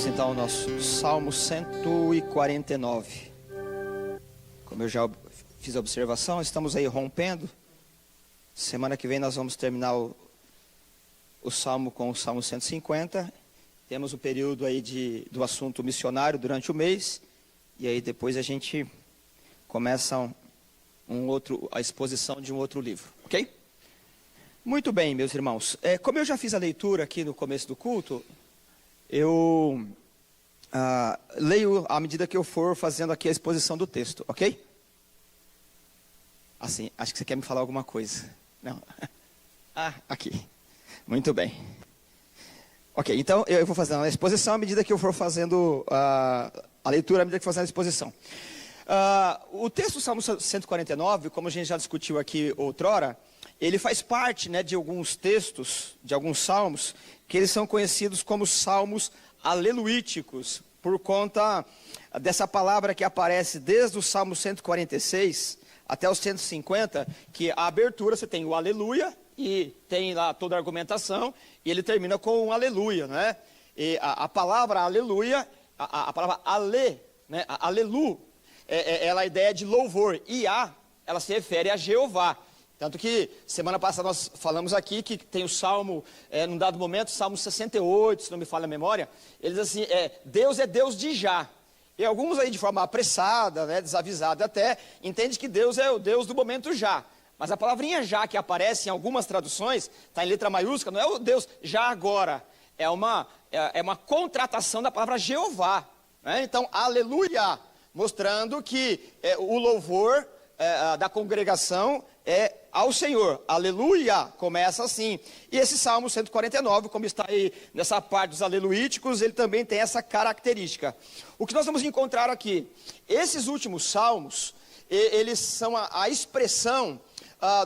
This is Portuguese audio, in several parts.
então ao nosso Salmo 149. Como eu já fiz a observação, estamos aí rompendo. Semana que vem nós vamos terminar o Salmo com o Salmo 150. Temos o período aí do assunto missionário durante o mês. E aí depois a gente começa a exposição de um outro livro, ok? Muito bem, meus irmãos. Como eu já fiz a leitura aqui no começo do culto, eu leio à medida que eu for fazendo aqui a exposição do texto, ok? Assim, acho que você quer me falar alguma coisa. Não? Aqui. Muito bem. Ok, então eu vou fazendo a exposição à medida que eu for fazendo a leitura, à medida que eu for fazendo a exposição. O texto do Salmo 149, como a gente já discutiu aqui outrora, ele faz parte, de alguns textos, de alguns salmos, que eles são conhecidos como salmos aleluíticos, por conta dessa palavra que aparece desde o Salmo 146 até o 150, que a abertura você tem o aleluia, e tem lá toda a argumentação, e ele termina com um aleluia, né? E a palavra aleluia, a palavra ale, né? Alelu, ela é a ideia de louvor, e ela se refere a Jeová. Tanto que semana passada nós falamos aqui que tem o Salmo, num dado momento, Salmo 68, se não me falha a memória, ele diz assim, Deus é Deus de já. E alguns aí de forma apressada, desavisada até, entende que Deus é o Deus do momento já. Mas a palavrinha já que aparece em algumas traduções, está em letra maiúscula, não é o Deus já agora, é uma contratação da palavra Jeová. Né? Então, aleluia, mostrando que o louvor da congregação é ao Senhor, aleluia, começa assim. E esse Salmo 149, como está aí nessa parte dos aleluíticos, ele também tem essa característica. O que nós vamos encontrar aqui, esses últimos salmos, eles são a expressão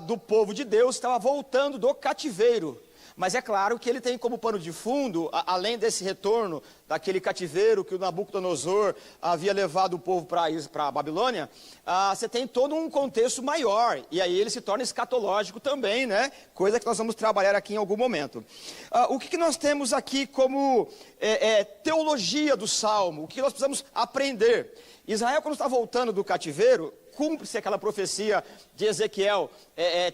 do povo de Deus, estava voltando do cativeiro. Mas é claro que ele tem como pano de fundo, além desse retorno daquele cativeiro que o Nabucodonosor havia levado o povo para a Babilônia, você tem todo um contexto maior, e aí ele se torna escatológico também, né? Coisa que nós vamos trabalhar aqui em algum momento. O que nós temos aqui como teologia do Salmo? O que nós precisamos aprender? Israel, quando está voltando do cativeiro, cumpre-se aquela profecia de Ezequiel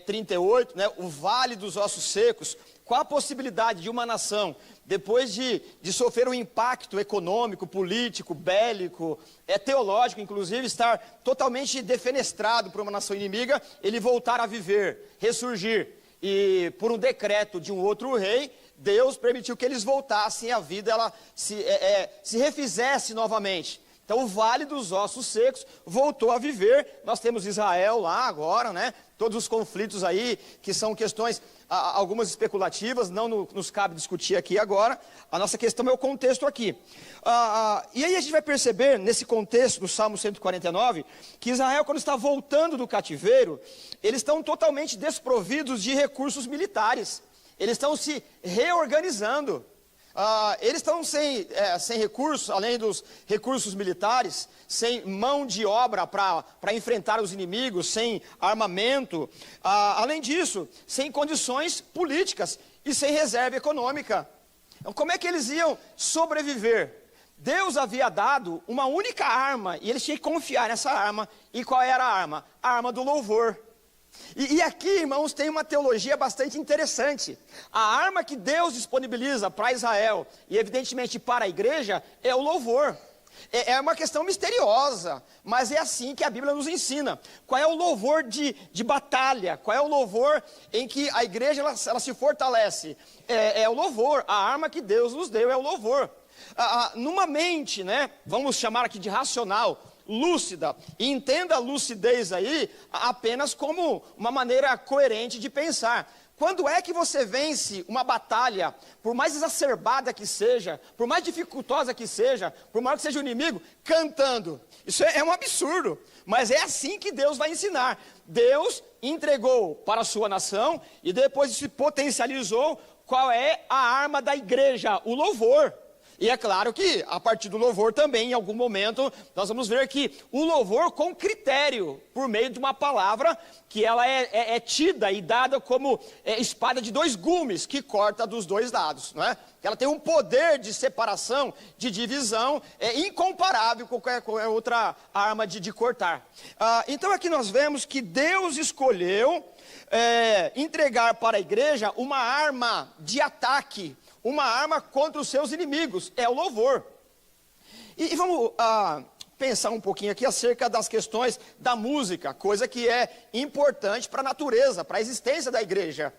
38, né? O vale dos ossos secos. Qual a possibilidade de uma nação, depois de sofrer um impacto econômico, político, bélico, teológico, inclusive, estar totalmente defenestrado por uma nação inimiga, ele voltar a viver, ressurgir? E por um decreto de um outro rei, Deus permitiu que eles voltassem, a vida ela se refizesse novamente. Então o vale dos ossos secos voltou a viver. Nós temos Israel lá agora, né? Todos os conflitos aí, que são questões, algumas especulativas, não nos cabe discutir aqui agora. A nossa questão é o contexto aqui. E aí a gente vai perceber, nesse contexto do Salmo 149, que Israel, quando está voltando do cativeiro, eles estão totalmente desprovidos de recursos militares. Eles estão se reorganizando. Eles estão sem recursos, além dos recursos militares, sem mão de obra para enfrentar os inimigos, sem armamento, além disso, sem condições políticas e sem reserva econômica. Então, como é que eles iam sobreviver? Deus havia dado uma única arma e eles tinham que confiar nessa arma. E qual era a arma? A arma do louvor. E aqui, irmãos, tem uma teologia bastante interessante. A arma que Deus disponibiliza para Israel e evidentemente para a igreja é o louvor. É uma questão misteriosa, mas é assim que a Bíblia nos ensina. Qual é o louvor de batalha? Qual é o louvor em que a igreja ela se fortalece? É o louvor, a arma que Deus nos deu é o louvor. Numa mente, vamos chamar aqui de racional, lúcida, e entenda a lucidez aí apenas como uma maneira coerente de pensar. Quando é que você vence uma batalha, por mais exacerbada que seja, por mais dificultosa que seja, por maior que seja o inimigo, cantando? Isso é um absurdo, mas é assim que Deus vai ensinar. Deus entregou para a sua nação e depois se potencializou qual é a arma da igreja, o louvor. E é claro que, a partir do louvor também, em algum momento, nós vamos ver que o louvor com critério, por meio de uma palavra, que ela é tida e dada como espada de dois gumes, que corta dos dois lados, não é? Ela tem um poder de separação, de divisão, incomparável com qualquer outra arma de cortar. Então aqui nós vemos que Deus escolheu entregar para a igreja uma arma de ataque, uma arma contra os seus inimigos, é o louvor. E vamos pensar um pouquinho aqui acerca das questões da música, coisa que é importante para a natureza, para a existência da igreja.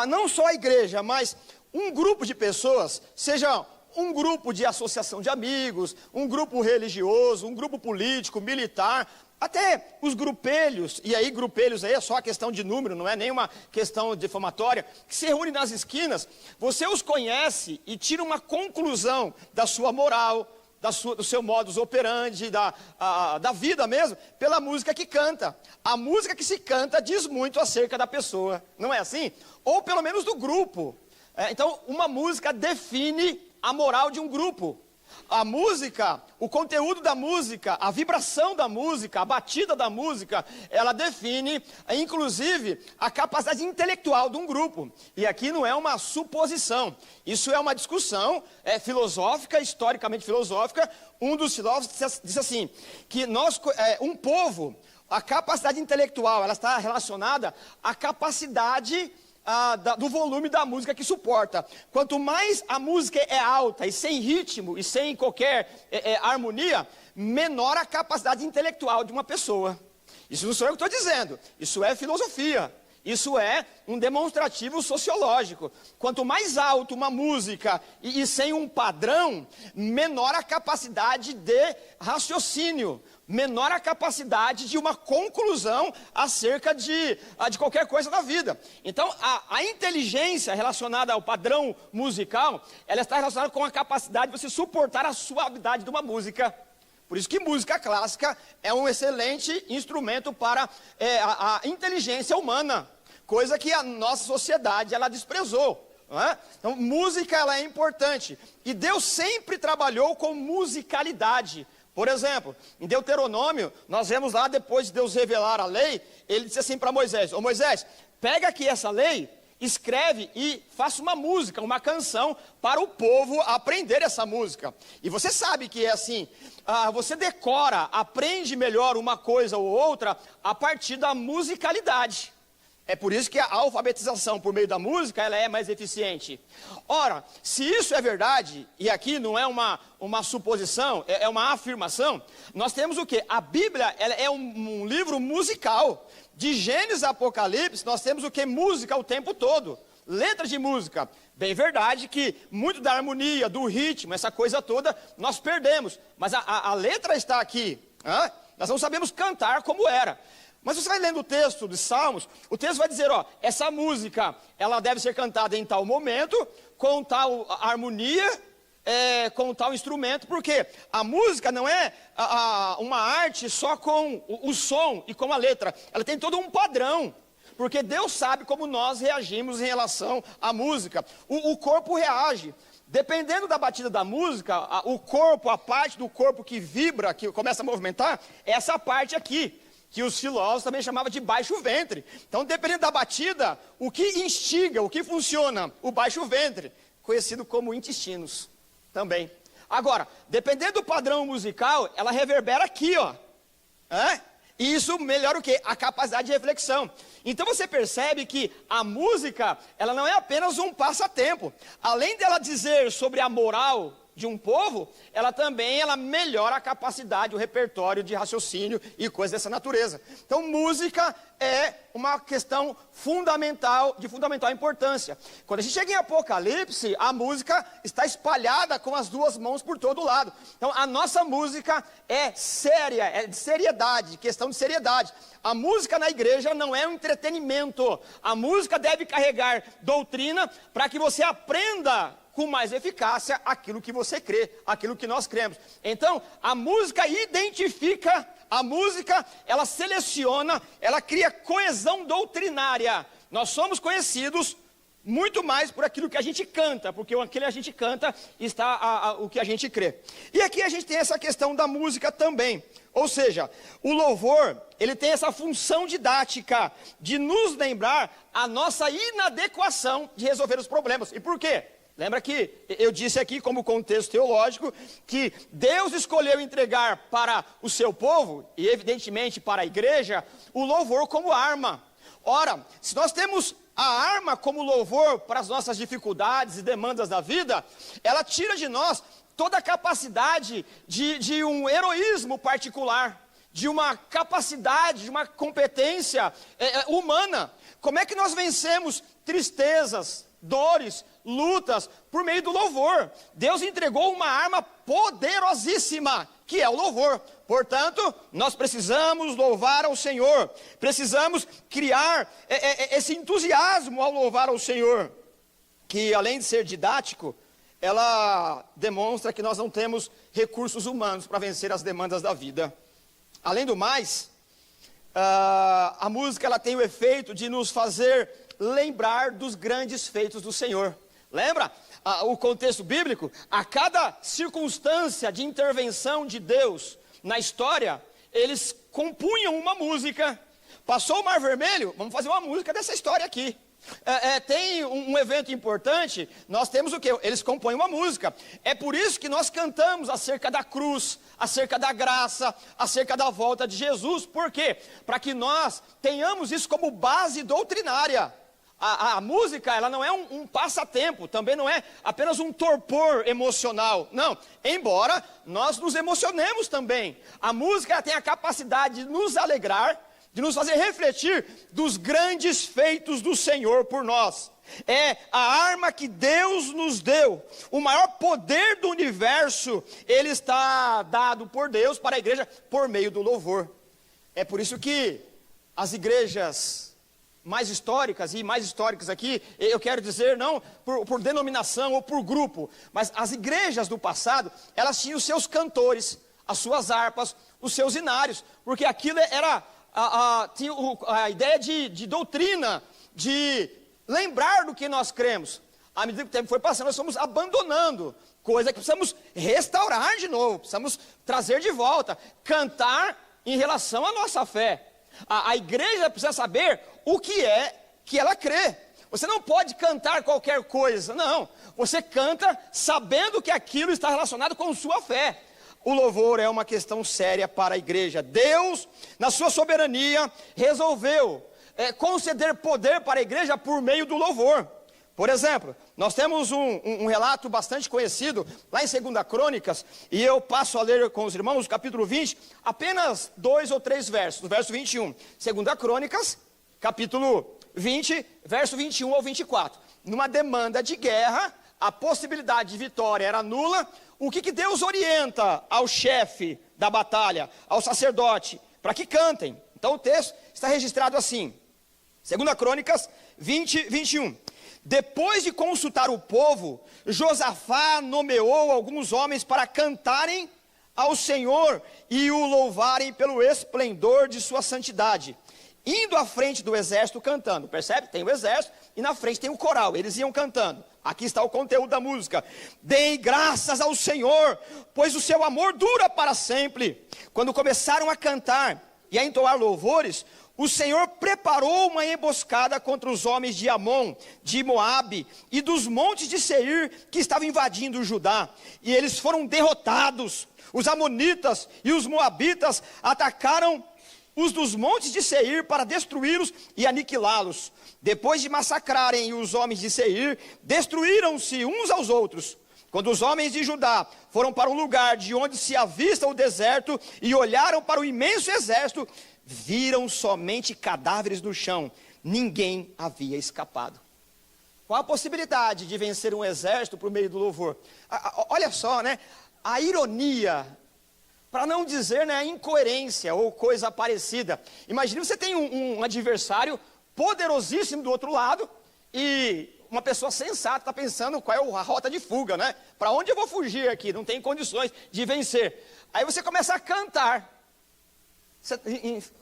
Não só a igreja, mas um grupo de pessoas, seja um grupo de associação de amigos, um grupo religioso, um grupo político, militar, até os grupelhos, e aí grupelhos aí é só a questão de número, não é nenhuma questão difamatória, que se reúnem nas esquinas, você os conhece e tira uma conclusão da sua moral, do seu modus operandi, da vida mesmo, pela música que canta. A música que se canta diz muito acerca da pessoa, não é assim? Ou pelo menos do grupo. Então, uma música define a moral de um grupo. A música, o conteúdo da música, a vibração da música, a batida da música, ela define, inclusive, a capacidade intelectual de um grupo. E aqui não é uma suposição, isso é uma discussão filosófica, historicamente filosófica. Um dos filósofos disse assim, que um povo, a capacidade intelectual, ela está relacionada à capacidade do volume da música que suporta. Quanto mais a música é alta e sem ritmo e sem qualquer harmonia, menor a capacidade intelectual de uma pessoa. Isso não sou eu que estou dizendo, isso é filosofia. Isso é um demonstrativo sociológico. Quanto mais alto uma música e sem um padrão, menor a capacidade de raciocínio, menor a capacidade de uma conclusão acerca de qualquer coisa da vida. Então, a inteligência relacionada ao padrão musical, ela está relacionada com a capacidade de você suportar a suavidade de uma música. Por isso que música clássica é um excelente instrumento para a inteligência humana, coisa que a nossa sociedade ela desprezou. Não é? Então, música ela é importante. E Deus sempre trabalhou com musicalidade. Por exemplo, em Deuteronômio, nós vemos lá, depois de Deus revelar a lei, ele disse assim para Moisés, ô Moisés, pega aqui essa lei, escreve e faça uma música, uma canção para o povo aprender essa música. E você sabe que é assim, você decora, aprende melhor uma coisa ou outra a partir da musicalidade. É por isso que a alfabetização por meio da música ela é mais eficiente. Ora, se isso é verdade, e aqui não é uma suposição, é uma afirmação, nós temos o quê? A Bíblia ela é um livro musical. De Gênesis a Apocalipse, nós temos o quê? Música o tempo todo. Letras de música. Bem verdade que muito da harmonia, do ritmo, essa coisa toda, nós perdemos. Mas a letra está aqui. Nós não sabemos cantar como era. Mas você vai lendo o texto dos Salmos, o texto vai dizer, essa música, ela deve ser cantada em tal momento, com tal harmonia, com tal instrumento, porque a música não é uma arte só com o som e com a letra, ela tem todo um padrão, porque Deus sabe como nós reagimos em relação à música, o corpo reage. Dependendo da batida da música, o corpo, a parte do corpo que vibra, que começa a movimentar, é essa parte aqui, que os filósofos também chamavam de baixo ventre. Então, dependendo da batida, o que instiga, o que funciona, o baixo ventre, conhecido como intestinos, também. Agora, dependendo do padrão musical, ela reverbera aqui, E isso melhora o quê? A capacidade de reflexão. Então você percebe que a música, ela não é apenas um passatempo. Além dela dizer sobre a moral de um povo, ela também melhora a capacidade, o repertório de raciocínio e coisas dessa natureza. Então, música é uma questão fundamental, de fundamental importância. Quando a gente chega em Apocalipse, a música está espalhada com as duas mãos por todo lado. Então, a nossa música é séria, é de seriedade, questão de seriedade. A música na igreja não é um entretenimento. A música deve carregar doutrina para que você aprenda com mais eficácia aquilo que você crê, aquilo que nós cremos. Então, a música identifica, a música, ela seleciona, ela cria coesão doutrinária. Nós somos conhecidos muito mais por aquilo que a gente canta, porque aquilo que a gente canta está o que a gente crê. E aqui a gente tem essa questão da música também, ou seja, o louvor, ele tem essa função didática de nos lembrar a nossa inadequação de resolver os problemas. E por quê? Lembra que eu disse aqui como contexto teológico que Deus escolheu entregar para o seu povo, e evidentemente para a igreja, o louvor como arma. Ora, se nós temos a arma como louvor para as nossas dificuldades e demandas da vida, ela tira de nós toda a capacidade de um heroísmo particular, de uma capacidade, de uma competência humana. Como é que nós vencemos tristezas, dores, lutas por meio do louvor? Deus entregou uma arma poderosíssima, que é o louvor. Portanto, nós precisamos louvar ao Senhor, precisamos criar esse entusiasmo ao louvar ao Senhor, que além de ser didático, ela demonstra que nós não temos recursos humanos para vencer as demandas da vida. Além do mais, a música ela tem o efeito de nos fazer lembrar dos grandes feitos do Senhor. Lembra o contexto bíblico? A cada circunstância de intervenção de Deus na história, eles compunham uma música. Passou o Mar Vermelho, vamos fazer uma música dessa história aqui. Tem um evento importante, nós temos o quê? Eles compõem uma música. É por isso que nós cantamos acerca da cruz, acerca da graça, acerca da volta de Jesus. Por quê? Para que nós tenhamos isso como base doutrinária. A música, ela não é um passatempo, também não é apenas um torpor emocional. Não, embora nós nos emocionemos também. A música ela tem a capacidade de nos alegrar, de nos fazer refletir dos grandes feitos do Senhor por nós. É a arma que Deus nos deu. O maior poder do universo, ele está dado por Deus para a igreja por meio do louvor. É por isso que as igrejas mais históricas, e mais históricas aqui, eu quero dizer não por denominação ou por grupo, mas as igrejas do passado, elas tinham os seus cantores, as suas harpas, os seus hinários, porque aquilo era tinha a ideia de doutrina, de lembrar do que nós cremos. À medida que o tempo foi passando, nós fomos abandonando, coisa que precisamos restaurar de novo, precisamos trazer de volta, cantar em relação à nossa fé. A igreja precisa saber o que é que ela crê. Você não pode cantar qualquer coisa, não. Você canta sabendo que aquilo está relacionado com sua fé. O louvor é uma questão séria para a igreja. Deus, na sua soberania, resolveu conceder poder para a igreja por meio do louvor. Por exemplo, nós temos um relato bastante conhecido, lá em 2 Crônicas, e eu passo a ler com os irmãos, capítulo 20, apenas 2 ou 3 versos, no verso 21. 2 Crônicas, capítulo 20, verso 21 ao 24. Numa demanda de guerra, a possibilidade de vitória era nula. O que Deus orienta ao chefe da batalha, ao sacerdote, para que cantem? Então o texto está registrado assim, 2 Crônicas 20, 21. Depois de consultar o povo, Josafá nomeou alguns homens para cantarem ao Senhor e o louvarem pelo esplendor de sua santidade, indo à frente do exército cantando. Percebe? Tem o exército e na frente tem o coral, eles iam cantando. Aqui está o conteúdo da música. Deem graças ao Senhor, pois o seu amor dura para sempre. Quando começaram a cantar e a entoar louvores, o Senhor preparou uma emboscada contra os homens de Amon, de Moabe e dos montes de Seir que estavam invadindo o Judá. E eles foram derrotados. Os amonitas e os moabitas atacaram os dos montes de Seir para destruí-los e aniquilá-los. Depois de massacrarem os homens de Seir, destruíram-se uns aos outros. Quando os homens de Judá foram para o lugar de onde se avista o deserto e olharam para o imenso exército, viram somente cadáveres no chão. Ninguém havia escapado. Qual a possibilidade de vencer um exército por meio do louvor? Olha só, né? A ironia, para não dizer, né, a incoerência ou coisa parecida. Imagine você tem um adversário poderosíssimo do outro lado e uma pessoa sensata está pensando qual é a rota de fuga, né? Para onde eu vou fugir aqui? Não tem condições de vencer. Aí você começa a cantar. Você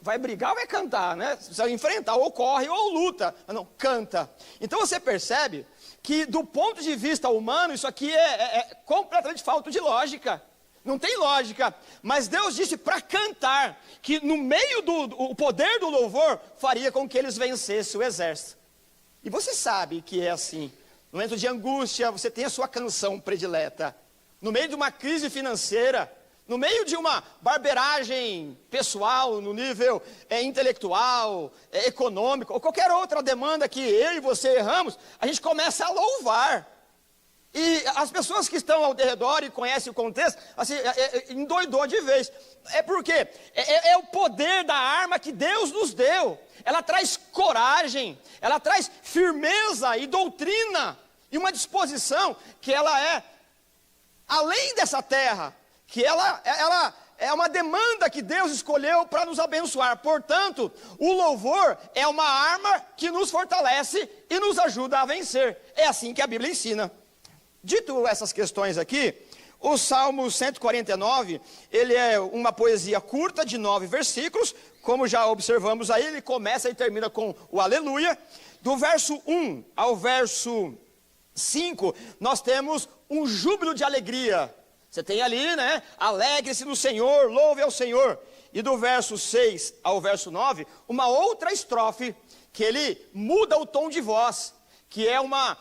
vai brigar ou vai cantar, né? Você vai enfrentar, ou corre ou luta. Não, canta. Então você percebe que do ponto de vista humano, isso aqui é completamente falta de lógica. Não tem lógica. Mas Deus disse para cantar, que no meio do poder do louvor, faria com que eles vencessem o exército. E você sabe que é assim. No momento de angústia, você tem a sua canção predileta. No meio de uma crise financeira, no meio de uma barbeiragem pessoal, no nível intelectual, econômico, ou qualquer outra demanda que eu e você erramos, a gente começa a louvar. E as pessoas que estão ao redor e conhecem o contexto, assim, endoidou de vez. É porque é o poder da arma que Deus nos deu. Ela traz coragem, ela traz firmeza e doutrina, e uma disposição que ela é além dessa terra, que ela é uma demanda que Deus escolheu para nos abençoar. Portanto, o louvor é uma arma que nos fortalece e nos ajuda a vencer. É assim que a Bíblia ensina. Dito essas questões aqui, o Salmo 149, ele é uma poesia curta de 9 versículos, como já observamos aí, ele começa e termina com o aleluia. Do verso 1 ao verso 5, nós temos um júbilo de alegria. Você tem ali, né? Alegre-se no Senhor, louve ao Senhor. E do verso 6 ao verso 9, uma outra estrofe, que ele muda o tom de voz, que é uma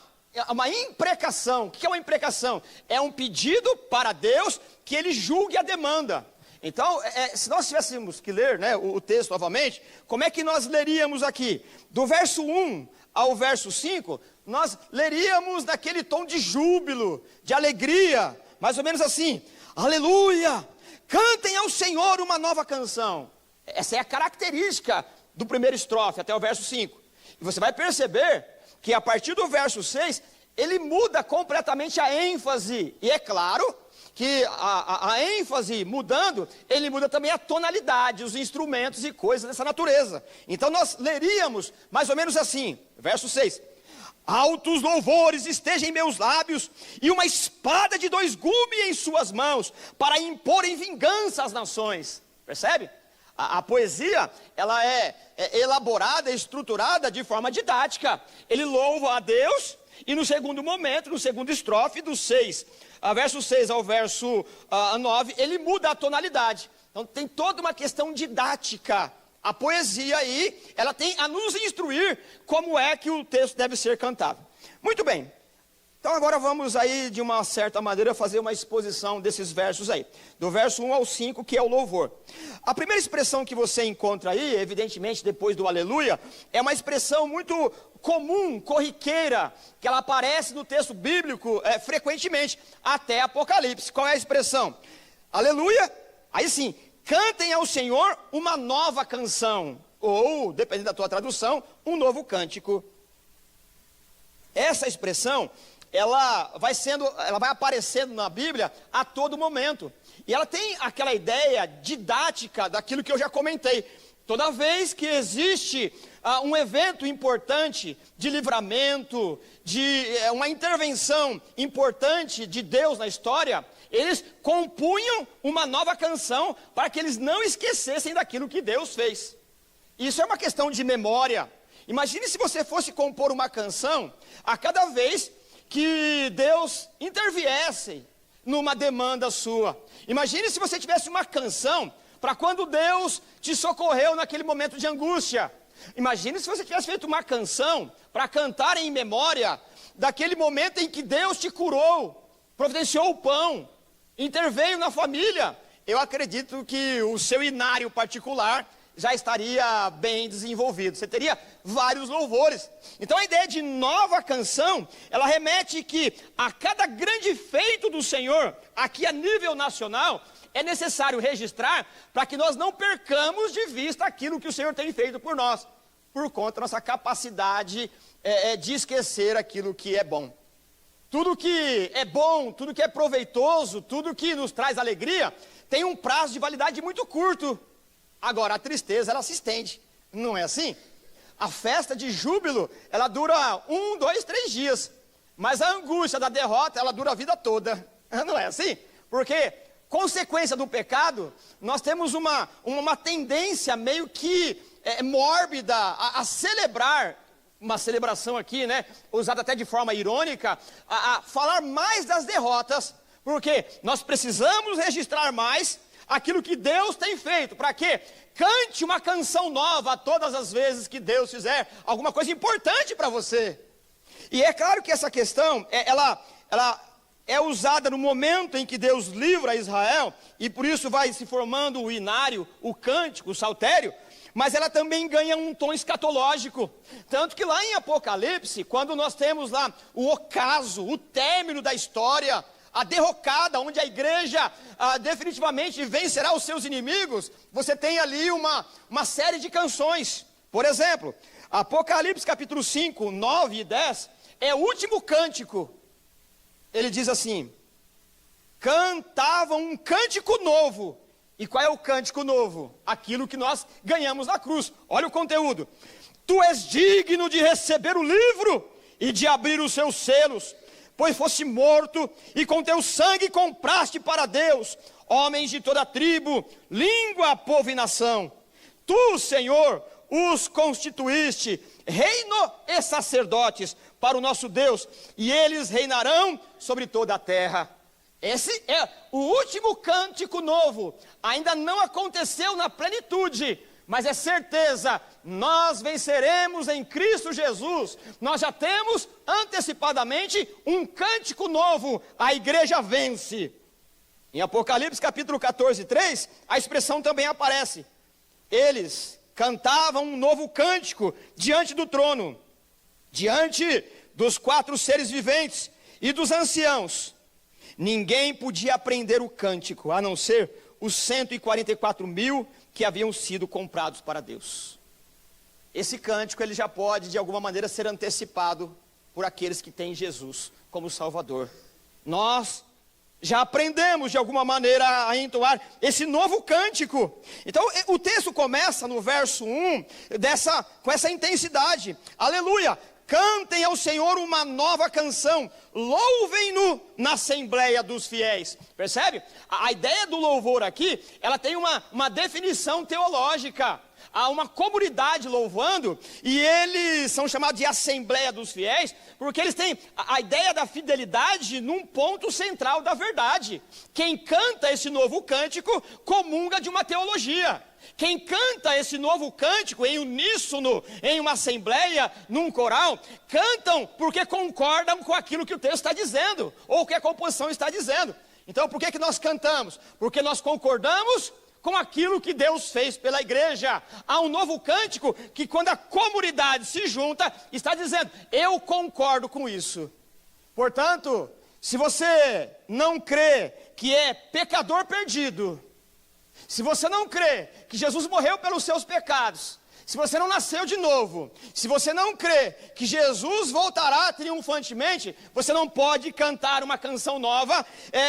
imprecação. O que é uma imprecação? É um pedido para Deus que ele julgue a demanda. Então, se nós tivéssemos que ler, né, o texto novamente, como é que nós leríamos aqui? Do verso 1 ao verso 5, nós leríamos naquele tom de júbilo, de alegria, mais ou menos assim: aleluia, cantem ao Senhor uma nova canção. Essa é a característica do primeiro estrofe até o verso 5. E você vai perceber que a partir do verso 6, ele muda completamente a ênfase. E é claro que a ênfase mudando, ele muda também a tonalidade, os instrumentos e coisas dessa natureza. Então nós leríamos mais ou menos assim, verso 6. Altos louvores estejam em meus lábios, e uma espada de 2 gumes em suas mãos, para impor em vingança às nações. Percebe? A poesia, ela é elaborada, estruturada de forma didática. Ele louva a Deus, e no segundo momento, no segundo estrofe, do 6, verso 6 ao verso 9, ele muda a tonalidade. Então tem toda uma questão didática. A poesia aí, ela tem a nos instruir como é que o texto deve ser cantado. Muito bem. Então agora vamos aí, de uma certa maneira, fazer uma exposição desses versos aí. Do verso 1 ao 5, que é o louvor. A primeira expressão que você encontra aí, evidentemente depois do aleluia, é uma expressão muito comum, corriqueira, que ela aparece no texto bíblico frequentemente, até Apocalipse. Qual é a expressão? Aleluia, aí sim, cantem ao Senhor uma nova canção, ou, dependendo da tua tradução, um novo cântico. Essa expressão, ela vai aparecendo na Bíblia a todo momento. E ela tem aquela ideia didática daquilo que eu já comentei. Toda vez que existe um evento importante de livramento, de uma intervenção importante de Deus na história, eles compunham uma nova canção para que eles não esquecessem daquilo que Deus fez. Isso é uma questão de memória. Imagine se você fosse compor uma canção a cada vez que Deus interviesse numa demanda sua. Imagine se você tivesse uma canção para quando Deus te socorreu naquele momento de angústia. Imagine se você tivesse feito uma canção para cantar em memória daquele momento em que Deus te curou, providenciou o pão, interveio na família. Eu acredito que o seu inário particular já estaria bem desenvolvido. Você teria vários louvores. Então a ideia de nova canção, ela remete que a cada grande feito do Senhor, aqui a nível nacional, é necessário registrar para que nós não percamos de vista aquilo que o Senhor tem feito por nós, por conta da nossa capacidade de esquecer aquilo que é bom. Tudo que é bom, tudo que é proveitoso, tudo que nos traz alegria, tem um prazo de validade muito curto. Agora, a tristeza, ela se estende, não é assim? A festa de júbilo, ela dura 1, 2, 3 dias. Mas a angústia da derrota, ela dura a vida toda. Não é assim? Porque consequência do pecado, nós temos uma tendência meio que mórbida a celebrar, uma celebração aqui, né, usada até de forma irônica, a falar mais das derrotas, porque nós precisamos registrar mais aquilo que Deus tem feito. Para quê? Cante uma canção nova todas as vezes que Deus fizer alguma coisa importante para você. E é claro que essa questão, ela é usada no momento em que Deus livra Israel, e por isso vai se formando o inário, o cântico, o saltério, mas ela também ganha um tom escatológico. Tanto que lá em Apocalipse, quando nós temos lá o ocaso, o término da história, a derrocada, onde a igreja definitivamente vencerá os seus inimigos, você tem ali uma série de canções. Por exemplo, Apocalipse capítulo 5, 9 e 10, é o último cântico. Ele diz assim: cantavam um cântico novo. E qual é o cântico novo? Aquilo que nós ganhamos na cruz. Olha o conteúdo: tu és digno de receber o livro e de abrir os seus selos, pois foste morto e com teu sangue compraste para Deus homens de toda tribo, língua, povo e nação. Tu, Senhor, os constituíste reino e sacerdotes para o nosso Deus, e eles reinarão sobre toda a terra. Esse é o último cântico novo. Ainda não aconteceu na plenitude, mas é certeza, nós venceremos em Cristo Jesus. Nós já temos antecipadamente um cântico novo, a igreja vence. Em Apocalipse capítulo 14, 3, a expressão também aparece. Eles cantavam um novo cântico diante do trono, diante dos 4 seres viventes e dos anciãos. Ninguém podia aprender o cântico, a não ser os 144 mil que haviam sido comprados para Deus. Esse cântico, ele já pode de alguma maneira ser antecipado por aqueles que têm Jesus como Salvador. Nós já aprendemos de alguma maneira a entoar esse novo cântico. Então o texto começa no verso 1 com essa intensidade: aleluia, cantem ao Senhor uma nova canção, louvem-no na assembleia dos fiéis. Percebe? A ideia do louvor aqui, ela tem uma definição teológica. Há uma comunidade louvando, e eles são chamados de assembleia dos fiéis, porque eles têm a ideia da fidelidade num ponto central da verdade. Quem canta esse novo cântico comunga de uma teologia. Quem canta esse novo cântico em uníssono, em uma assembleia, num coral, cantam porque concordam com aquilo que o texto está dizendo, ou que a composição está dizendo. Então por que nós cantamos? Porque nós concordamos com aquilo que Deus fez pela igreja. Há um novo cântico que, quando a comunidade se junta, está dizendo: eu concordo com isso. Portanto, se você não crê que é pecador perdido, se você não crê que Jesus morreu pelos seus pecados, se você não nasceu de novo, se você não crê que Jesus voltará triunfantemente, você não pode cantar uma canção nova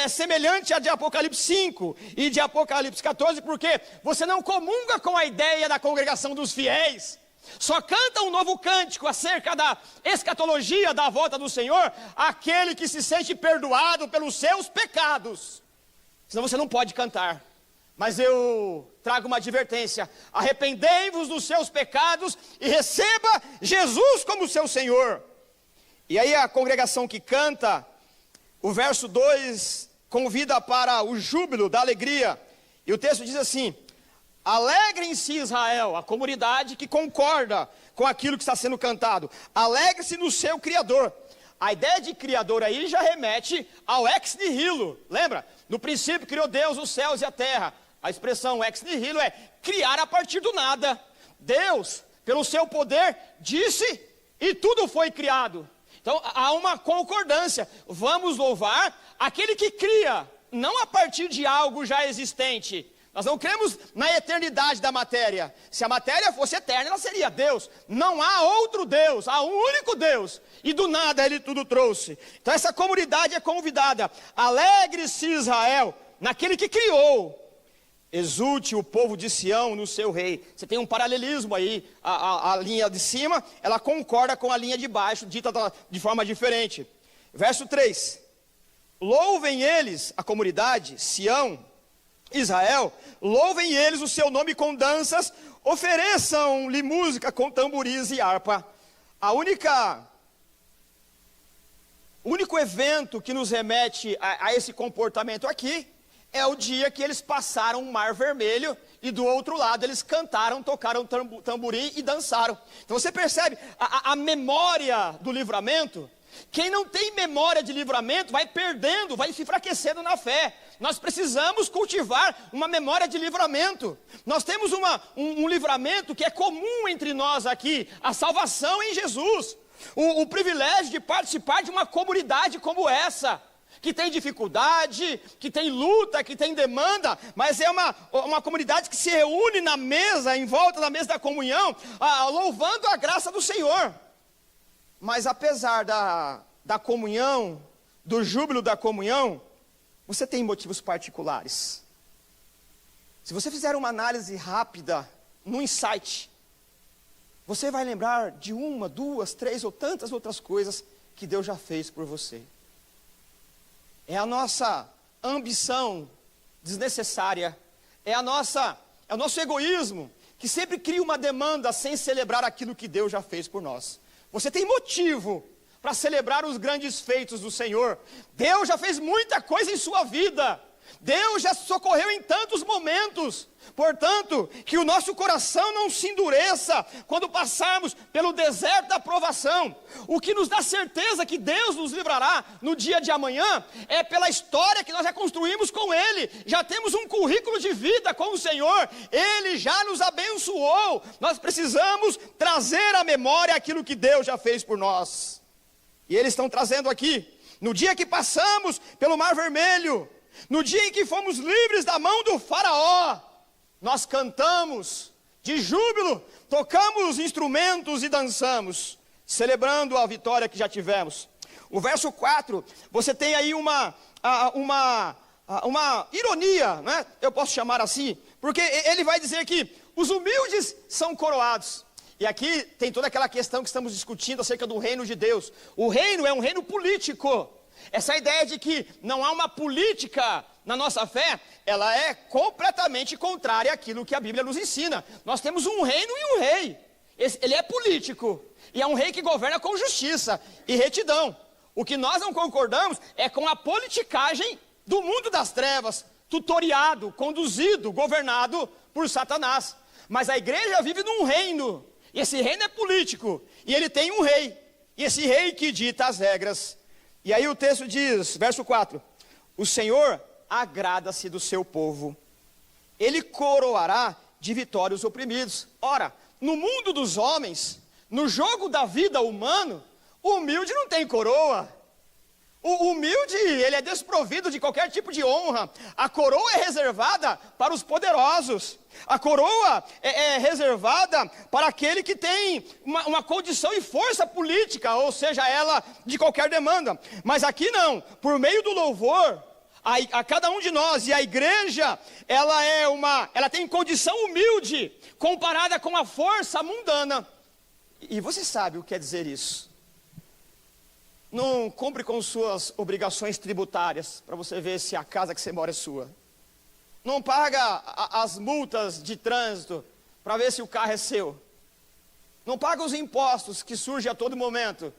semelhante à de Apocalipse 5 e de Apocalipse 14, porque você não comunga com a ideia da congregação dos fiéis. Só canta um novo cântico acerca da escatologia da volta do Senhor aquele que se sente perdoado pelos seus pecados. Senão você não pode cantar. Mas eu trago uma advertência: arrependei-vos dos seus pecados e receba Jesus como seu Senhor. E aí a congregação que canta, o verso 2 convida para o júbilo da alegria. E o texto diz assim: alegrem-se, Israel, a comunidade que concorda com aquilo que está sendo cantado. Alegre-se no seu Criador. A ideia de Criador aí já remete ao ex nihilo. Lembra? No princípio criou Deus os céus e a terra. A expressão ex nihilo é criar a partir do nada. Deus, pelo seu poder, disse e tudo foi criado. Então há uma concordância. Vamos louvar aquele que cria, não a partir de algo já existente. Nós não cremos na eternidade da matéria. Se a matéria fosse eterna, ela seria Deus. Não há outro Deus, há um único Deus. E do nada ele tudo trouxe. Então essa comunidade é convidada. Alegre-se, Israel, naquele que criou. Exulte o povo de Sião no seu rei. Você tem um paralelismo aí. A linha de cima, ela concorda com a linha de baixo, dita de forma diferente. Verso 3. Louvem eles, a comunidade, Sião, Israel, louvem eles o seu nome com danças, ofereçam-lhe música com tamboris e harpa. O único evento que nos remete a esse comportamento aqui é o dia que eles passaram o Mar Vermelho e do outro lado eles cantaram, tocaram tamborim e dançaram. Então você percebe a memória do livramento. Quem não tem memória de livramento vai perdendo, vai se enfraquecendo na fé. Nós precisamos cultivar uma memória de livramento. Nós temos um livramento que é comum entre nós aqui, a salvação em Jesus. O privilégio de participar de uma comunidade como essa, que tem dificuldade, que tem luta, que tem demanda, mas é uma comunidade que se reúne na mesa, em volta da mesa da comunhão, louvando a graça do Senhor. Mas apesar da comunhão, do júbilo da comunhão, você tem motivos particulares. Se você fizer uma análise rápida, no insight, você vai lembrar de 1, 2, 3 ou tantas outras coisas que Deus já fez por você. É a nossa ambição desnecessária, é o nosso egoísmo, que sempre cria uma demanda sem celebrar aquilo que Deus já fez por nós. Você tem motivo para celebrar os grandes feitos do Senhor. Deus já fez muita coisa em sua vida. Deus já socorreu em tantos momentos. Portanto, que o nosso coração não se endureça quando passarmos pelo deserto da provação. O que nos dá certeza que Deus nos livrará no dia de amanhã é pela história que nós já construímos com Ele. Já temos um currículo de vida com o Senhor. Ele já nos abençoou. Nós precisamos trazer à memória aquilo que Deus já fez por nós. E eles estão trazendo aqui, no dia que passamos pelo Mar Vermelho, no dia em que fomos livres da mão do faraó, nós cantamos de júbilo, tocamos instrumentos e dançamos, celebrando a vitória que já tivemos. O verso 4, você tem aí uma ironia, né? Eu posso chamar assim, porque ele vai dizer que os humildes são coroados. E aqui tem toda aquela questão que estamos discutindo acerca do reino de Deus. O reino é um reino político. Essa ideia de que não há uma política na nossa fé, ela é completamente contrária àquilo que a Bíblia nos ensina. Nós temos um reino e um rei. Ele é político. E é um rei que governa com justiça e retidão. O que nós não concordamos é com a politicagem do mundo das trevas, tutoriado, conduzido, governado por Satanás. Mas a igreja vive num reino. E esse reino é político. E ele tem um rei. E esse rei que dita as regras. E aí o texto diz, verso 4, o Senhor agrada-se do seu povo, Ele coroará de vitória os oprimidos. Ora, no mundo dos homens, no jogo da vida humano, o humilde não tem coroa. O humilde, ele é desprovido de qualquer tipo de honra. A coroa é reservada para os poderosos. A coroa é reservada para aquele que tem uma condição e força política, ou seja, ela de qualquer demanda. Mas aqui não, por meio do louvor, a cada um de nós, e a igreja, ela tem condição humilde, comparada com a força mundana. E você sabe o que quer dizer isso? Não cumpre com suas obrigações tributárias, para você ver se a casa que você mora é sua. Não paga as multas de trânsito, para ver se o carro é seu. Não paga os impostos que surgem a todo momento.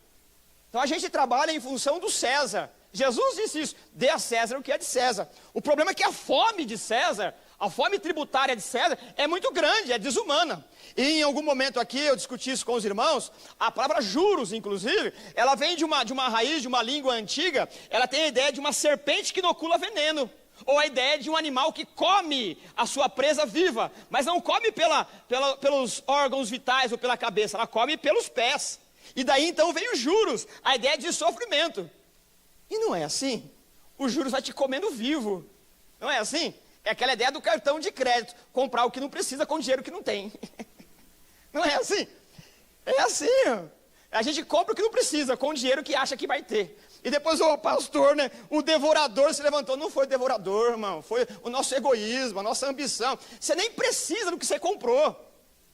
Então a gente trabalha em função do César. Jesus disse isso, dê a César o que é de César. O problema é que a fome de César, a fome tributária de César é muito grande, é desumana. E em algum momento aqui eu discuti isso com os irmãos, a palavra juros, inclusive, ela vem de uma raiz, de uma língua antiga, ela tem a ideia de uma serpente que inocula veneno, ou a ideia de um animal que come a sua presa viva, mas não come pelos órgãos vitais ou pela cabeça, ela come pelos pés. E daí então vem os juros, a ideia de sofrimento. E não é assim. Os juros vai te comendo vivo, não é assim? É aquela ideia do cartão de crédito, comprar o que não precisa com dinheiro que não tem. Não é assim? É assim, ó. A gente compra o que não precisa, com o dinheiro que acha que vai ter. E depois o pastor, né, o devorador se levantou. Não foi o devorador, irmão, foi o nosso egoísmo, a nossa ambição. Você nem precisa do que você comprou.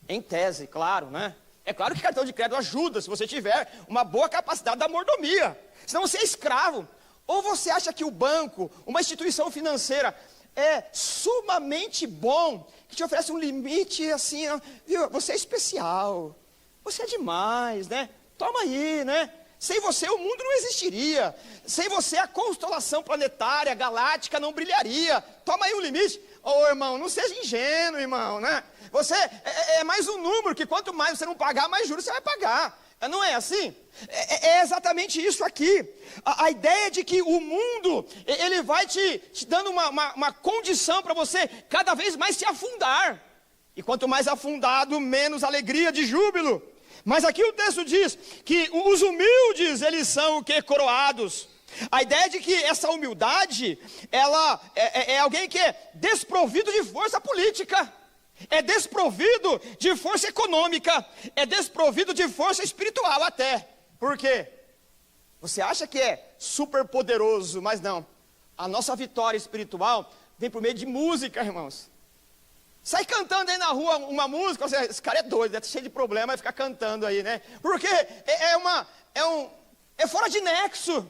Em tese, claro, né? É claro que cartão de crédito ajuda, se você tiver uma boa capacidade da mordomia. Senão você é escravo. Ou você acha que o banco, uma instituição financeira, sumamente bom, que te oferece um limite assim, viu? Você é especial, você é demais, né? Toma aí, né? Sem você o mundo não existiria, sem você a constelação planetária, galáctica não brilharia. Toma aí um limite. Irmão, não seja ingênuo, irmão, né? Você é mais um número, que quanto mais você não pagar, mais juros você vai pagar. Não é assim? É exatamente isso aqui. A ideia de que o mundo, ele vai te dando uma condição para você cada vez mais se afundar. E quanto mais afundado, menos alegria de júbilo. Mas aqui o texto diz que os humildes, eles são o quê? Coroados. A ideia de que essa humildade, ela é alguém que é desprovido de força política, é desprovido de força econômica, é desprovido de força espiritual até. Por quê? Você acha que é super poderoso, mas não. A nossa vitória espiritual vem por meio de música, irmãos. Sai cantando aí na rua uma música, você, esse cara é doido, é cheio de problema, vai ficar cantando aí, né? Porque é fora de nexo.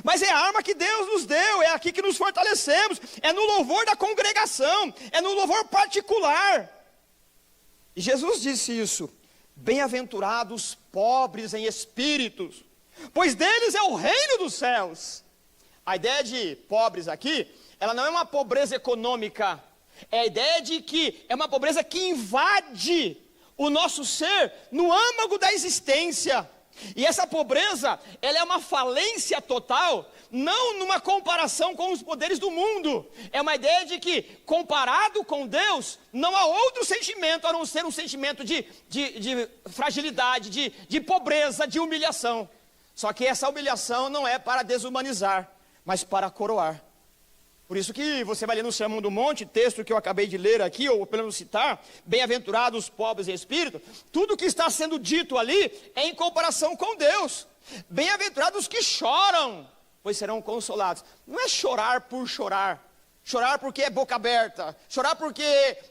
Mas é a arma que Deus nos deu, é aqui que nos fortalecemos, é no louvor da congregação, é no louvor particular. E Jesus disse isso: bem-aventurados pobres em espíritos, pois deles é o reino dos céus. A ideia de pobres aqui, ela não é uma pobreza econômica, é a ideia de que é uma pobreza que invade o nosso ser no âmago da existência. E essa pobreza, ela é uma falência total, não numa comparação com os poderes do mundo. É uma ideia de que, comparado com Deus, não há outro sentimento a não ser um sentimento de fragilidade, de pobreza, de humilhação. Só que essa humilhação não é para desumanizar, mas para coroar. Por isso que você vai ler no Sermão do Monte, texto que eu acabei de ler aqui, ou pelo menos citar, bem-aventurados os pobres em espírito, tudo que está sendo dito ali é em comparação com Deus. Bem-aventurados os que choram, pois serão consolados. Não é chorar por chorar, chorar porque é boca aberta, chorar porque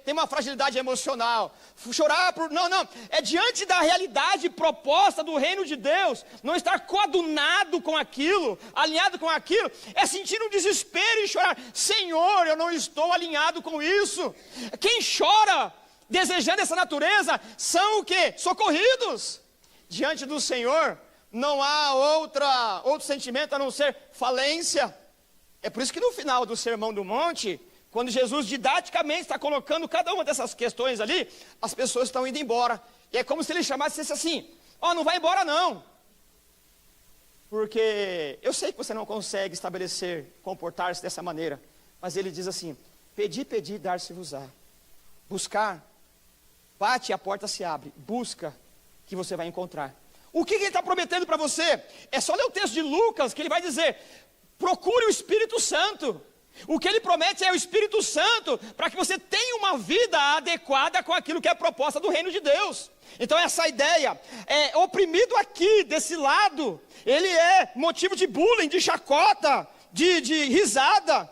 tem uma fragilidade emocional, chorar por... Não, é diante da realidade proposta do reino de Deus, não estar coadunado com aquilo, alinhado com aquilo, é sentir um desespero e chorar: Senhor, eu não estou alinhado com isso. Quem chora desejando essa natureza são o quê? Socorridos. Diante do Senhor não há outro sentimento a não ser falência. É por isso que no final do Sermão do Monte, quando Jesus didaticamente está colocando cada uma dessas questões ali, as pessoas estão indo embora. E é como se ele chamasse assim: não vai embora não. Porque eu sei que você não consegue estabelecer, comportar-se dessa maneira. Mas ele diz assim: pedi, dar-se-vos-á. Buscar, bate e a porta se abre. Busca, que você vai encontrar. O que ele está prometendo para você? É só ler o texto de Lucas, que ele vai dizer: procure o Espírito Santo. O que ele promete é o Espírito Santo para que você tenha uma vida adequada com aquilo que é a proposta do reino de Deus. Então essa ideia, oprimido aqui, desse lado, ele é motivo de bullying, de chacota, de risada,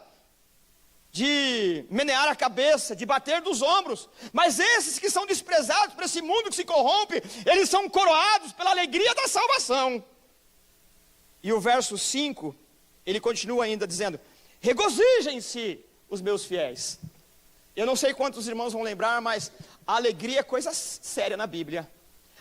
de menear a cabeça, de bater dos ombros. Mas esses que são desprezados por esse mundo que se corrompe, eles são coroados pela alegria da salvação. E o verso 5... ele continua ainda dizendo: regozijem-se os meus fiéis. Eu não sei quantos irmãos vão lembrar, mas a alegria é coisa séria na Bíblia.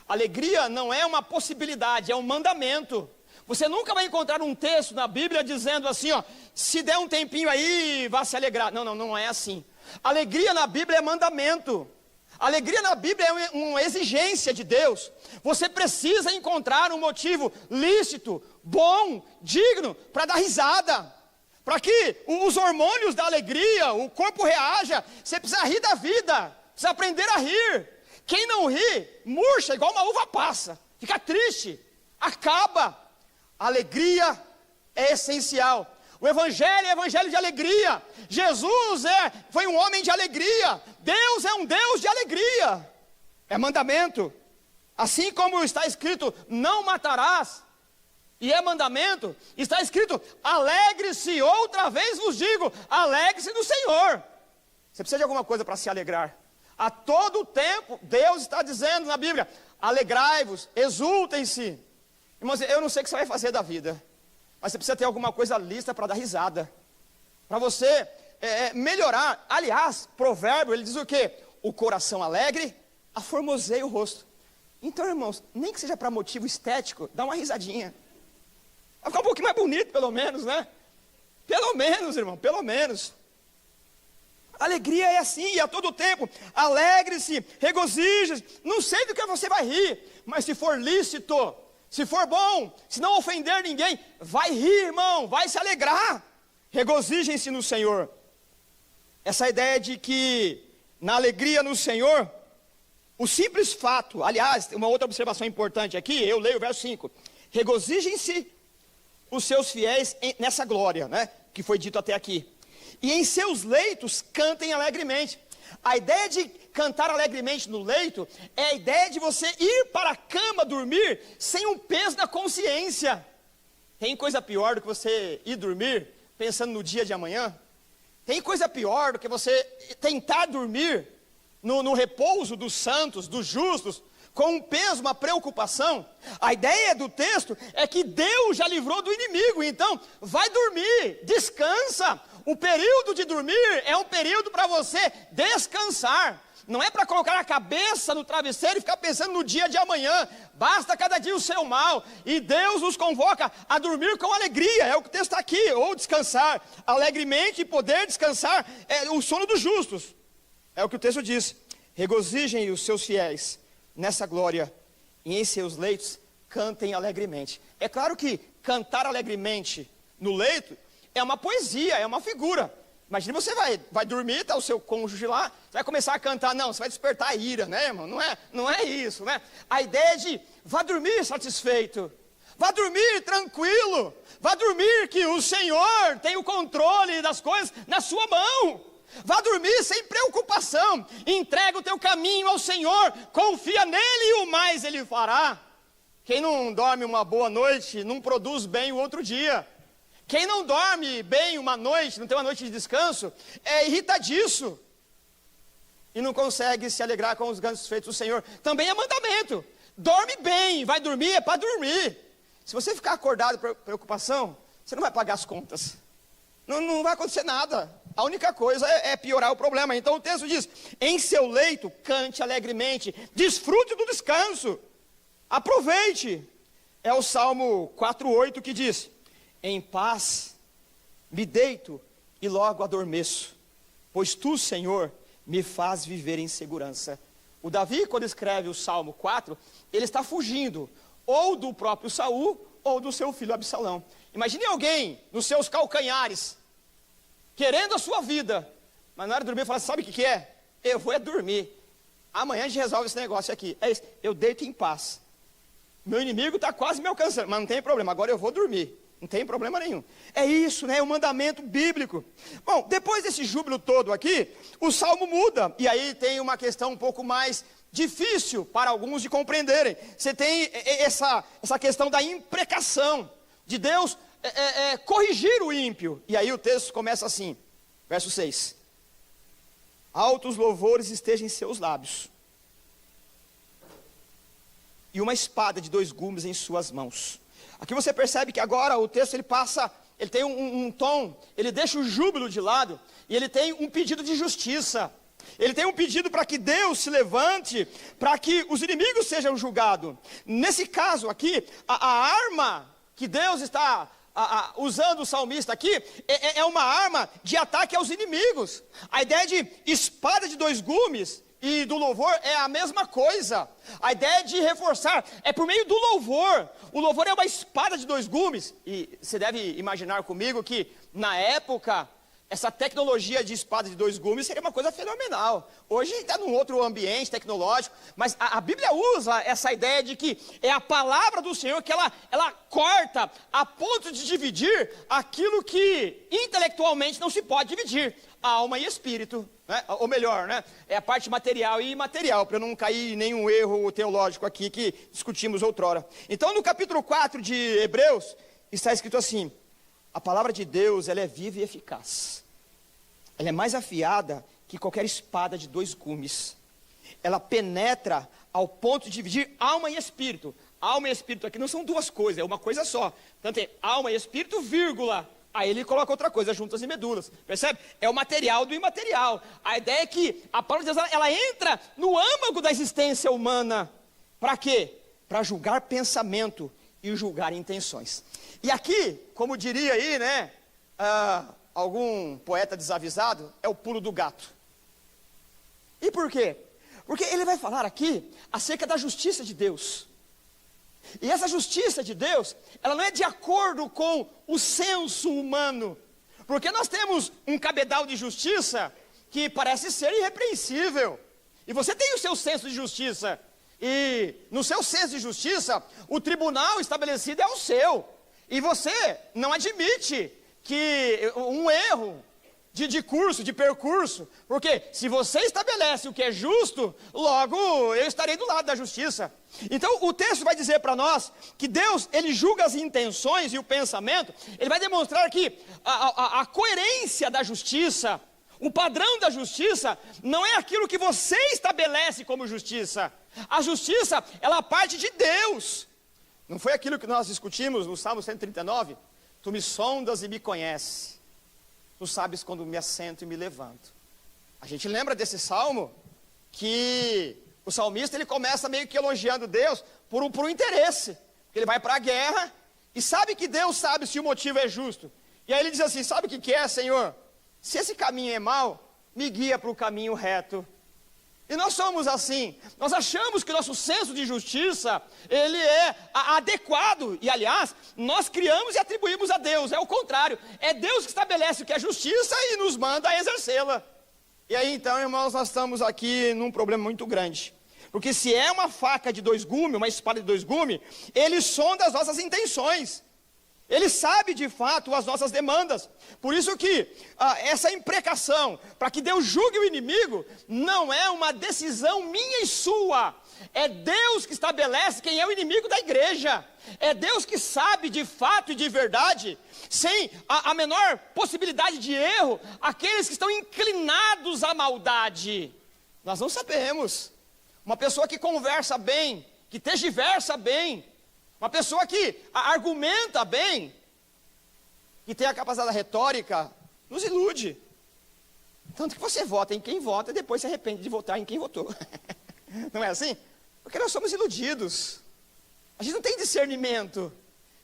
Alegria não é uma possibilidade, é um mandamento. Você nunca vai encontrar um texto na Bíblia dizendo assim, se der um tempinho aí, vá se alegrar. Não é assim. Alegria na Bíblia é mandamento. Alegria na Bíblia é uma exigência de Deus. Você precisa encontrar um motivo lícito, bom, digno, para dar risada. Para que os hormônios da alegria, o corpo reaja. Você precisa rir da vida, precisa aprender a rir. Quem não ri, murcha igual uma uva passa, fica triste, acaba. A alegria é essencial. O Evangelho é Evangelho de alegria. Jesus foi um homem de alegria. Deus é um Deus de alegria. É mandamento. Assim como está escrito, não matarás, e é mandamento, está escrito, alegre-se, outra vez vos digo, alegre-se no Senhor. Você precisa de alguma coisa para se alegrar. A todo tempo, Deus está dizendo na Bíblia, alegrai-vos, exultem-se. Irmãos, eu não sei o que você vai fazer da vida, mas você precisa ter alguma coisa lista para dar risada, para você melhorar. Aliás, provérbio, ele diz o quê? O coração alegre aformoseia o rosto. Então, irmãos, nem que seja para motivo estético, dá uma risadinha. Vai ficar um pouquinho mais bonito, pelo menos, né? Pelo menos, irmão, pelo menos. Alegria é assim, e a todo tempo. Alegre-se, regozije-se. Não sei do que você vai rir, mas se for lícito, se for bom, se não ofender ninguém, vai rir, irmão, vai se alegrar. Regozijem-se no Senhor. Essa ideia de que na alegria no Senhor, o simples fato, aliás, uma outra observação importante aqui, eu leio o verso 5. Regozijem-se os seus fiéis nessa glória, né, que foi dito até aqui. E em seus leitos cantem alegremente. A ideia de cantar alegremente no leito é a ideia de você ir para a cama dormir sem um peso na consciência. Tem coisa pior do que você ir dormir pensando no dia de amanhã? Tem coisa pior do que você tentar dormir no repouso dos santos, dos justos, com um peso, uma preocupação? A ideia do texto é que Deus já livrou do inimigo, então vai dormir, descansa. O período de dormir é um período para você descansar. Não é para colocar a cabeça no travesseiro e ficar pensando no dia de amanhã. Basta cada dia o seu mal. E Deus nos convoca a dormir com alegria. É o que o texto está aqui. Ou descansar alegremente e poder descansar. É o sono dos justos. É o que o texto diz. Regozijem os seus fiéis nessa glória. E em seus leitos cantem alegremente. É claro que cantar alegremente no leito é uma poesia, é uma figura. Imagina, você vai dormir, está o seu cônjuge lá, você vai começar a cantar, não, você vai despertar a ira, né, irmão? Não é isso, né? A ideia é de, vá dormir satisfeito, vá dormir tranquilo, vá dormir que o Senhor tem o controle das coisas na sua mão. Vá dormir sem preocupação, entrega o teu caminho ao Senhor, confia nele e o mais ele fará. Quem não dorme uma boa noite, não produz bem o outro dia. Quem não dorme bem uma noite, não tem uma noite de descanso, é irritadiço. E não consegue se alegrar com os grandes feitos do Senhor. Também é mandamento. Dorme bem, vai dormir, é para dormir. Se você ficar acordado por preocupação, você não vai pagar as contas. Não vai acontecer nada. A única coisa é piorar o problema. Então o texto diz, em seu leito, cante alegremente, desfrute do descanso. Aproveite. É o Salmo 4:8 que diz, em paz me deito e logo adormeço, pois tu, Senhor, me faz viver em segurança. O Davi, quando escreve o Salmo 4, ele está fugindo ou do próprio Saul ou do seu filho Absalão. Imagine alguém nos seus calcanhares, querendo a sua vida, mas na hora de dormir fala, sabe o que é? Eu vou dormir. Amanhã a gente resolve esse negócio aqui. É isso, eu deito em paz. Meu inimigo está quase me alcançando, mas não tem problema, agora eu vou dormir. Não tem problema nenhum. É isso, né? É um mandamento bíblico. Bom, depois desse júbilo todo aqui, o salmo muda. E aí tem uma questão um pouco mais difícil para alguns de compreenderem. Você tem essa questão da imprecação, de Deus corrigir o ímpio. E aí o texto começa assim, verso 6. Altos louvores estejam em seus lábios, e uma espada de 2 gumes em suas mãos. Aqui você percebe que agora o texto ele tem um tom, ele deixa o júbilo de lado, e ele tem um pedido de justiça. Ele tem um pedido para que Deus se levante, para que os inimigos sejam julgados. Nesse caso aqui, a arma que Deus está usando o salmista aqui, é uma arma de ataque aos inimigos. A ideia de espada de 2 gumes e do louvor é a mesma coisa. A ideia de reforçar é por meio do louvor. O louvor é uma espada de 2 gumes. E você deve imaginar comigo que na época essa tecnologia de espada de 2 gumes seria uma coisa fenomenal. Hoje está num outro ambiente tecnológico, mas a Bíblia usa essa ideia de que é a palavra do Senhor que ela corta a ponto de dividir aquilo que intelectualmente não se pode dividir, alma e espírito, né? Ou melhor, né? É a parte material e imaterial, para eu não cair em nenhum erro teológico aqui que discutimos outrora. Então no capítulo 4 de Hebreus está escrito assim: a palavra de Deus, ela é viva e eficaz. Ela é mais afiada que qualquer espada de 2 gumes. Ela penetra ao ponto de dividir alma e espírito. Alma e espírito aqui não são duas coisas, é uma coisa só. Portanto, é alma e espírito, vírgula, Aí ele coloca outra coisa, juntas e medulas, percebe? É o material do imaterial. A ideia é que a palavra de Deus, ela entra no âmago da existência humana. Para quê? Para julgar pensamento e julgar intenções. E aqui, como diria aí, né, algum poeta desavisado, é o pulo do gato. E por quê? Porque ele vai falar aqui acerca da justiça de Deus. E essa justiça de Deus, ela não é de acordo com o senso humano. Porque nós temos um cabedal de justiça que parece ser irrepreensível. E você tem o seu senso de justiça. E no seu senso de justiça, o tribunal estabelecido é o seu. E você não admite que um erro de curso, de percurso, porque se você estabelece o que é justo, logo eu estarei do lado da justiça. Então o texto vai dizer para nós que Deus, ele julga as intenções e o pensamento. Ele vai demonstrar que a coerência da justiça, o padrão da justiça, não é aquilo que você estabelece como justiça. A justiça, ela parte de Deus. Não foi aquilo que nós discutimos no Salmo 139? Tu me sondas e me conheces. Tu sabes quando me assento e me levanto. A gente lembra desse salmo que o salmista, ele começa meio que elogiando Deus por um interesse. Ele vai para a guerra e sabe que Deus sabe se o motivo é justo. E aí ele diz assim, sabe o que é, Senhor? Se esse caminho é mau, me guia para o caminho reto. E nós somos assim, nós achamos que o nosso senso de justiça, ele é adequado, e aliás, nós criamos e atribuímos a Deus, é o contrário, é Deus que estabelece o que é justiça e nos manda a exercê-la. E aí então, irmãos, nós estamos aqui num problema muito grande, porque se é uma faca de dois gumes, uma espada de dois gumes, ele sonda as nossas intenções. Ele sabe de fato as nossas demandas. Por isso que essa imprecação, para que Deus julgue o inimigo, não é uma decisão minha e sua. É Deus que estabelece quem é o inimigo da igreja. É Deus que sabe de fato e de verdade, sem a menor possibilidade de erro, aqueles que estão inclinados à maldade. Nós não sabemos. Uma pessoa que conversa bem, que tergiversa bem, uma pessoa que argumenta bem, que tem a capacidade retórica, nos ilude. Tanto que você vota em quem vota e depois se arrepende de votar em quem votou. Não é assim? Porque nós somos iludidos. A gente não tem discernimento.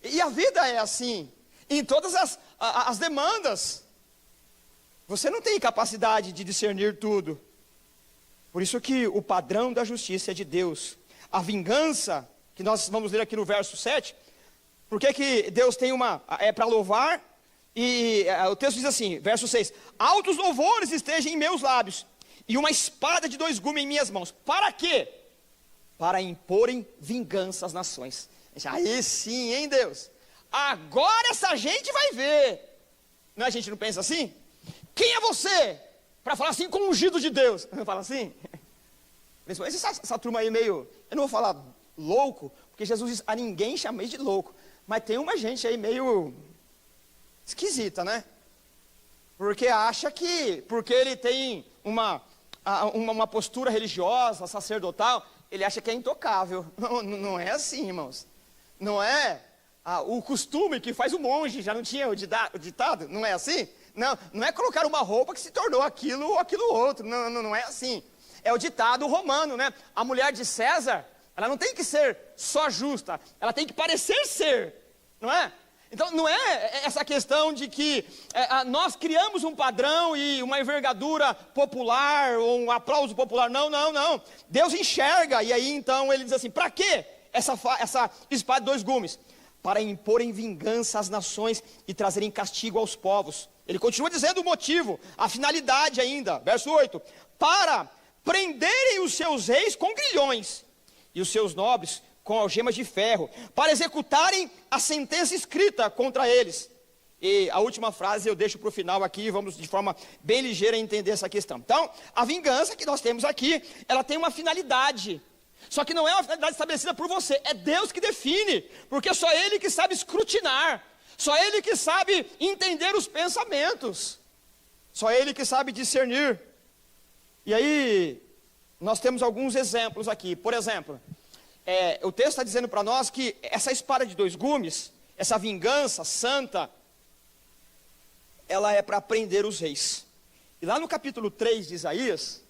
E a vida é assim. Em todas as demandas. Você não tem capacidade de discernir tudo. Por isso que o padrão da justiça é de Deus. A vingança, que nós vamos ler aqui no verso 7, porque que Deus tem é para louvar, e o texto diz assim, verso 6, altos louvores estejam em meus lábios, e uma espada de dois gumes em minhas mãos. Para quê? Para imporem vingança às nações. Aí sim, hein, Deus? Agora essa gente vai ver. Não, a gente não pensa assim? Quem é você? Para falar assim com o ungido de Deus. Fala assim? Essa turma aí meio, eu não vou falar louco, porque Jesus diz, a ninguém chamei de louco. Mas tem uma gente aí meio esquisita, né? Porque acha que, porque ele tem uma postura religiosa, sacerdotal, ele acha que é intocável. Não é assim, irmãos. Não é o costume que faz o monge, já não tinha o ditado? Não é assim? Não é colocar uma roupa que se tornou aquilo ou aquilo outro. Não é assim. É o ditado romano, né? A mulher de César, ela não tem que ser só justa, ela tem que parecer ser, não é? Então não é essa questão de que nós criamos um padrão e uma envergadura popular, ou um aplauso popular, não. Deus enxerga, e aí então ele diz assim, para que essa espada de dois gumes? Para imporem vingança às nações e trazerem castigo aos povos. Ele continua dizendo o motivo, a finalidade ainda, verso 8, para prenderem os seus reis com grilhões, e os seus nobres com algemas de ferro, para executarem a sentença escrita contra eles. E a última frase eu deixo para o final aqui, vamos de forma bem ligeira entender essa questão. Então, a vingança que nós temos aqui, ela tem uma finalidade, só que não é uma finalidade estabelecida por você, é Deus que define, porque é só Ele que sabe escrutinar, só Ele que sabe entender os pensamentos, só Ele que sabe discernir. E aí, nós temos alguns exemplos aqui. Por exemplo, o texto está dizendo para nós que essa espada de dois gumes, essa vingança santa, ela é para prender os reis. E lá no capítulo 3 de Isaías,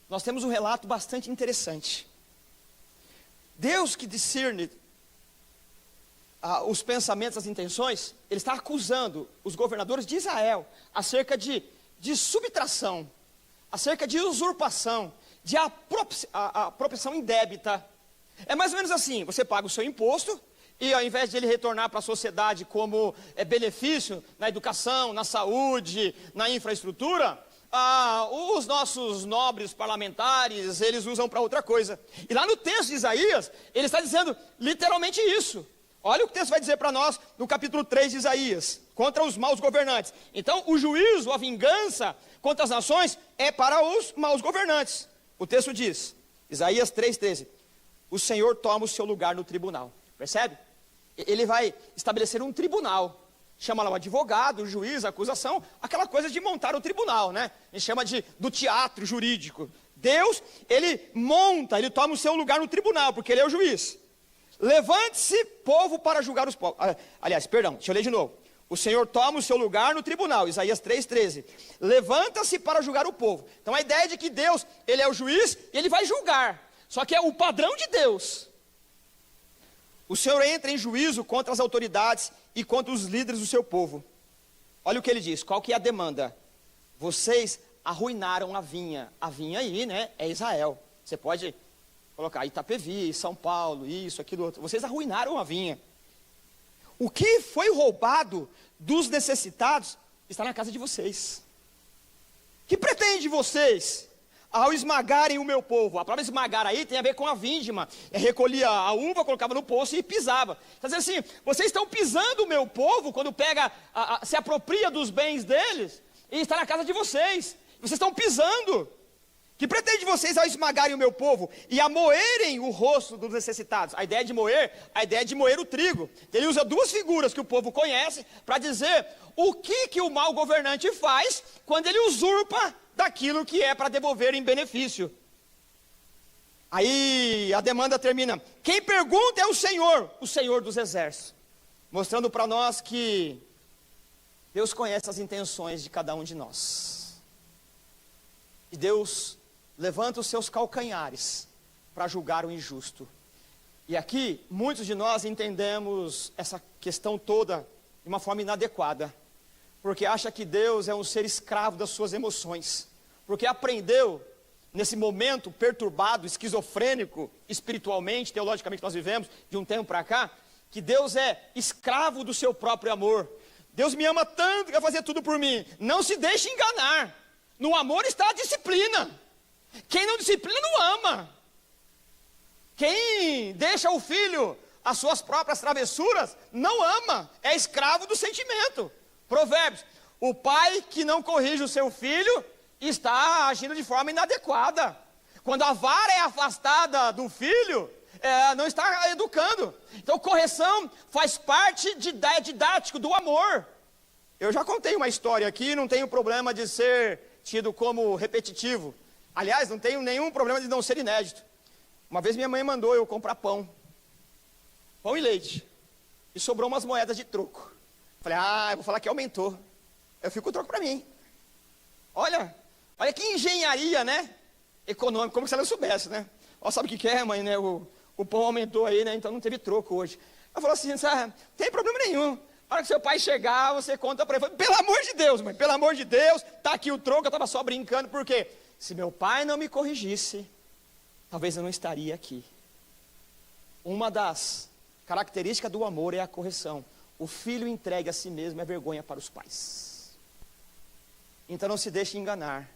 nós temos um relato bastante interessante. Deus que discerne os pensamentos, as intenções, ele está acusando os governadores de Israel acerca de subtração, acerca de usurpação, de apropriação indébita. É mais ou menos assim: você paga o seu imposto e ao invés de ele retornar para a sociedade como benefício na educação, na saúde, na infraestrutura, os nossos nobres parlamentares, eles usam para outra coisa. E lá no texto de Isaías, ele está dizendo literalmente isso. Olha o que o texto vai dizer para nós no capítulo 3 de Isaías, contra os maus governantes. Então, o juízo, a vingança contra as nações é para os maus governantes. O texto diz, Isaías 3,13, o Senhor toma o seu lugar no tribunal. Percebe? Ele vai estabelecer um tribunal. Chama lá o advogado, o juiz, a acusação, aquela coisa de montar o tribunal, né? A gente chama do teatro jurídico. Deus, ele monta, ele toma o seu lugar no tribunal, porque ele é o juiz. Levante-se, povo, para julgar os povos. Aliás, perdão, deixa eu ler de novo. O Senhor toma o seu lugar no tribunal, Isaías 3,13. Levanta-se para julgar o povo. Então a ideia é de que Deus, ele é o juiz e ele vai julgar. Só que é o padrão de Deus. O Senhor entra em juízo contra as autoridades e contra os líderes do seu povo. Olha o que ele diz, qual que é a demanda? Vocês arruinaram a vinha. A vinha aí, né, é Israel. Você pode colocar Itapevi, São Paulo, isso, aquilo, outro. Vocês arruinaram a vinha. O que foi roubado dos necessitados está na casa de vocês. Que pretende vocês ao esmagarem o meu povo? A palavra esmagar aí tem a ver com a vindima. Recolhia a uva, colocava no poço e pisava. Está dizendo assim, vocês estão pisando o meu povo quando pega, se apropria dos bens deles e está na casa de vocês. Vocês estão pisando. Que pretende vocês ao esmagarem o meu povo e a moerem o rosto dos necessitados? A ideia de moer o trigo. Ele usa duas figuras que o povo conhece para dizer o que o mau governante faz quando ele usurpa daquilo que é para devolver em benefício. Aí a demanda termina. Quem pergunta é o Senhor dos exércitos. Mostrando para nós que Deus conhece as intenções de cada um de nós. E Deus levanta os seus calcanhares para julgar o injusto. E aqui, muitos de nós entendemos essa questão toda de uma forma inadequada. Porque acha que Deus é um ser escravo das suas emoções. Porque aprendeu, nesse momento perturbado, esquizofrênico, espiritualmente, teologicamente nós vivemos, de um tempo para cá, que Deus é escravo do seu próprio amor. Deus me ama tanto que vai fazer tudo por mim. Não se deixe enganar. No amor está a disciplina. Quem não disciplina não ama. Quem deixa o filho às suas próprias travessuras não ama, é escravo do sentimento. Provérbios, o pai que não corrige o seu filho está agindo de forma inadequada. Quando a vara é afastada do filho, não está educando. Então correção faz parte da didático do amor. Eu já contei uma história aqui, não tenho problema de ser tido como repetitivo. Aliás, não tenho nenhum problema de não ser inédito. Uma vez minha mãe mandou eu comprar pão e leite, e sobrou umas moedas de troco. Falei, eu vou falar que aumentou. Eu fico o troco para mim. Olha que engenharia, né? Econômica, como se ela soubesse, né? Sabe o que é, mãe, né? O pão aumentou aí, né? Então não teve troco hoje. Ela falou assim, não tem problema nenhum. A hora que seu pai chegar, você conta para ele. Falei, pelo amor de Deus, mãe, pelo amor de Deus, tá aqui o troco, eu estava só brincando, por quê? Se meu pai não me corrigisse, talvez eu não estaria aqui. Uma das características do amor é a correção. O filho entregue a si mesmo é vergonha para os pais. Então não se deixe enganar.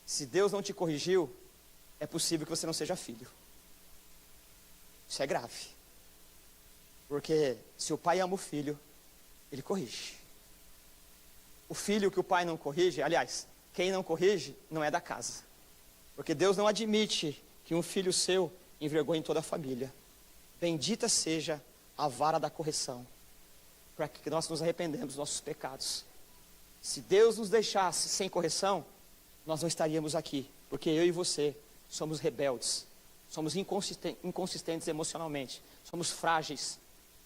Se Deus não te corrigiu, é possível que você não seja filho. Isso é grave. Porque se o pai ama o filho, ele corrige. O filho que o pai não corrige, aliás, quem não corrige não é da casa. Porque Deus não admite que um filho seu envergonhe toda a família. Bendita seja a vara da correção, para que nós nos arrependemos dos nossos pecados. Se Deus nos deixasse sem correção, nós não estaríamos aqui. Porque eu e você somos rebeldes, somos inconsistentes emocionalmente, somos frágeis.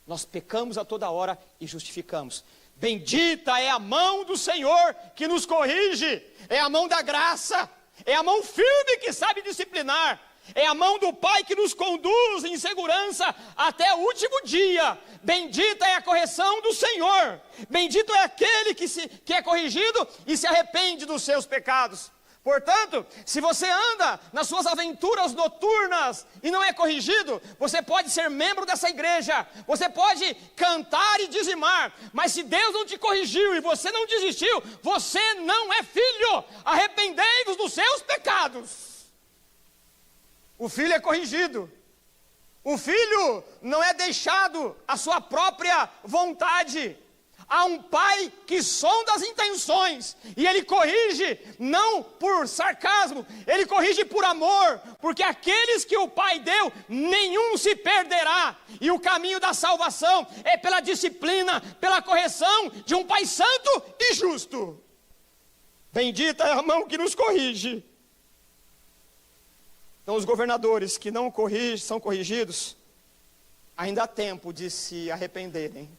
Nós pecamos a toda hora e justificamos. Bendita é a mão do Senhor que nos corrige, é a mão da graça, é a mão firme que sabe disciplinar, é a mão do Pai que nos conduz em segurança até o último dia. Bendita é a correção do Senhor, bendito é aquele que é corrigido e se arrepende dos seus pecados. Portanto, se você anda nas suas aventuras noturnas e não é corrigido, você pode ser membro dessa igreja, você pode cantar e dizimar, mas se Deus não te corrigiu e você não desistiu, você não é filho. Arrependei-vos dos seus pecados. O filho é corrigido. O filho não é deixado à sua própria vontade. Há um pai que sonda as intenções, e ele corrige não por sarcasmo, ele corrige por amor, porque aqueles que o pai deu, nenhum se perderá, e o caminho da salvação é pela disciplina, pela correção de um pai santo e justo. Bendita é a mão que nos corrige. Então os governadores que não são corrigidos, ainda há tempo de se arrependerem,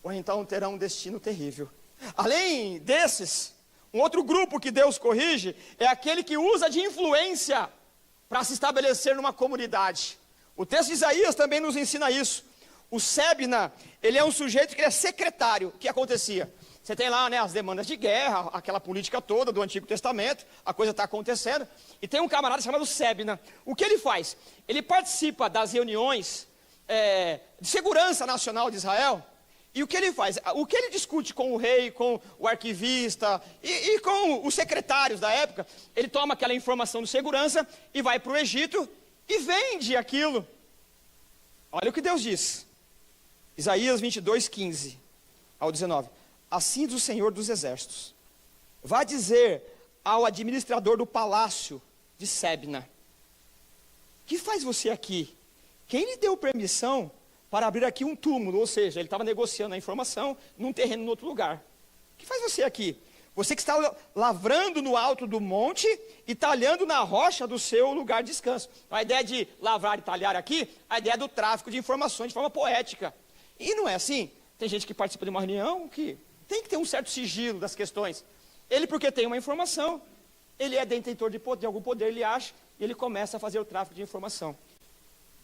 ou então terão um destino terrível. Além desses, um outro grupo que Deus corrige é aquele que usa de influência para se estabelecer numa comunidade. O texto de Isaías também nos ensina isso. O Sebna, ele é um sujeito que é secretário. O que acontecia? Você tem lá, né, as demandas de guerra, aquela política toda do Antigo Testamento, a coisa está acontecendo, e tem um camarada chamado Sebna. O que ele faz? Ele participa das reuniões de segurança nacional de Israel. E o que ele faz? O que ele discute com o rei, com o arquivista e com os secretários da época, ele toma aquela informação de segurança e vai para o Egito e vende aquilo. Olha o que Deus diz. Isaías 22, 15 ao 19. Assim diz o Senhor dos Exércitos: vá dizer ao administrador do palácio de Sebna: que faz você aqui? Quem lhe deu permissão para abrir aqui um túmulo? Ou seja, ele estava negociando a informação num terreno em outro lugar. O que faz você aqui? Você que está lavrando no alto do monte e talhando na rocha do seu lugar de descanso. A ideia de lavrar e talhar aqui, a ideia do tráfico de informações de forma poética. E não é assim. Tem gente que participa de uma reunião que tem que ter um certo sigilo das questões. Ele, porque tem uma informação, ele é detentor de poder, algum poder, ele acha, e ele começa a fazer o tráfico de informação.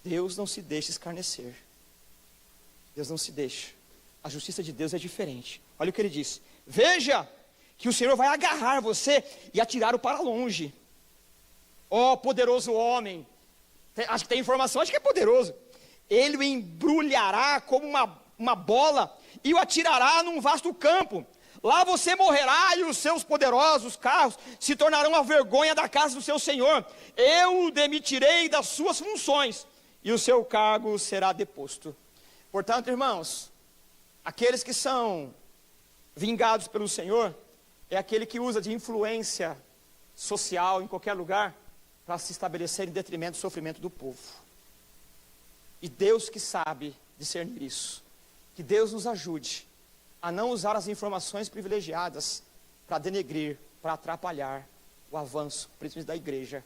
Deus não se deixa escarnecer. Deus não se deixa. A justiça de Deus é diferente. Olha o que ele diz: veja que o Senhor vai agarrar você e atirar-o para longe. Ó poderoso homem, acho que tem informação, acho que é poderoso. Ele o embrulhará como uma bola e o atirará num vasto campo. Lá você morrerá e os seus poderosos carros se tornarão a vergonha da casa do seu Senhor. Eu o demitirei das suas funções e o seu cargo será deposto. Portanto, irmãos, aqueles que são vingados pelo Senhor é aquele que usa de influência social em qualquer lugar para se estabelecer em detrimento do sofrimento do povo. E Deus que sabe discernir isso. Que Deus nos ajude a não usar as informações privilegiadas para denegrir, para atrapalhar o avanço, principalmente da igreja.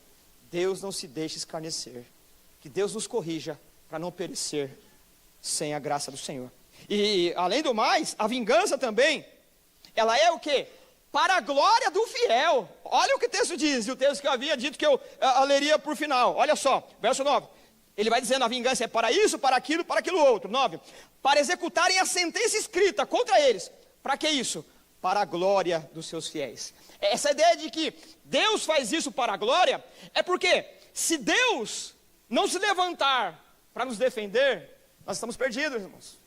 Deus não se deixe escarnecer. Que Deus nos corrija para não perecer sem a graça do Senhor. E além do mais, a vingança também, ela é o quê? Para a glória do fiel. Olha o que o texto diz, e o texto que eu havia dito que eu leria por final. Olha só, verso 9. Ele vai dizendo: a vingança é para isso, para aquilo outro. 9. Para executarem a sentença escrita contra eles. Para que isso? Para a glória dos seus fiéis. Essa ideia de que Deus faz isso para a glória, é porque se Deus não se levantar para nos defender, nós estamos perdidos, irmãos.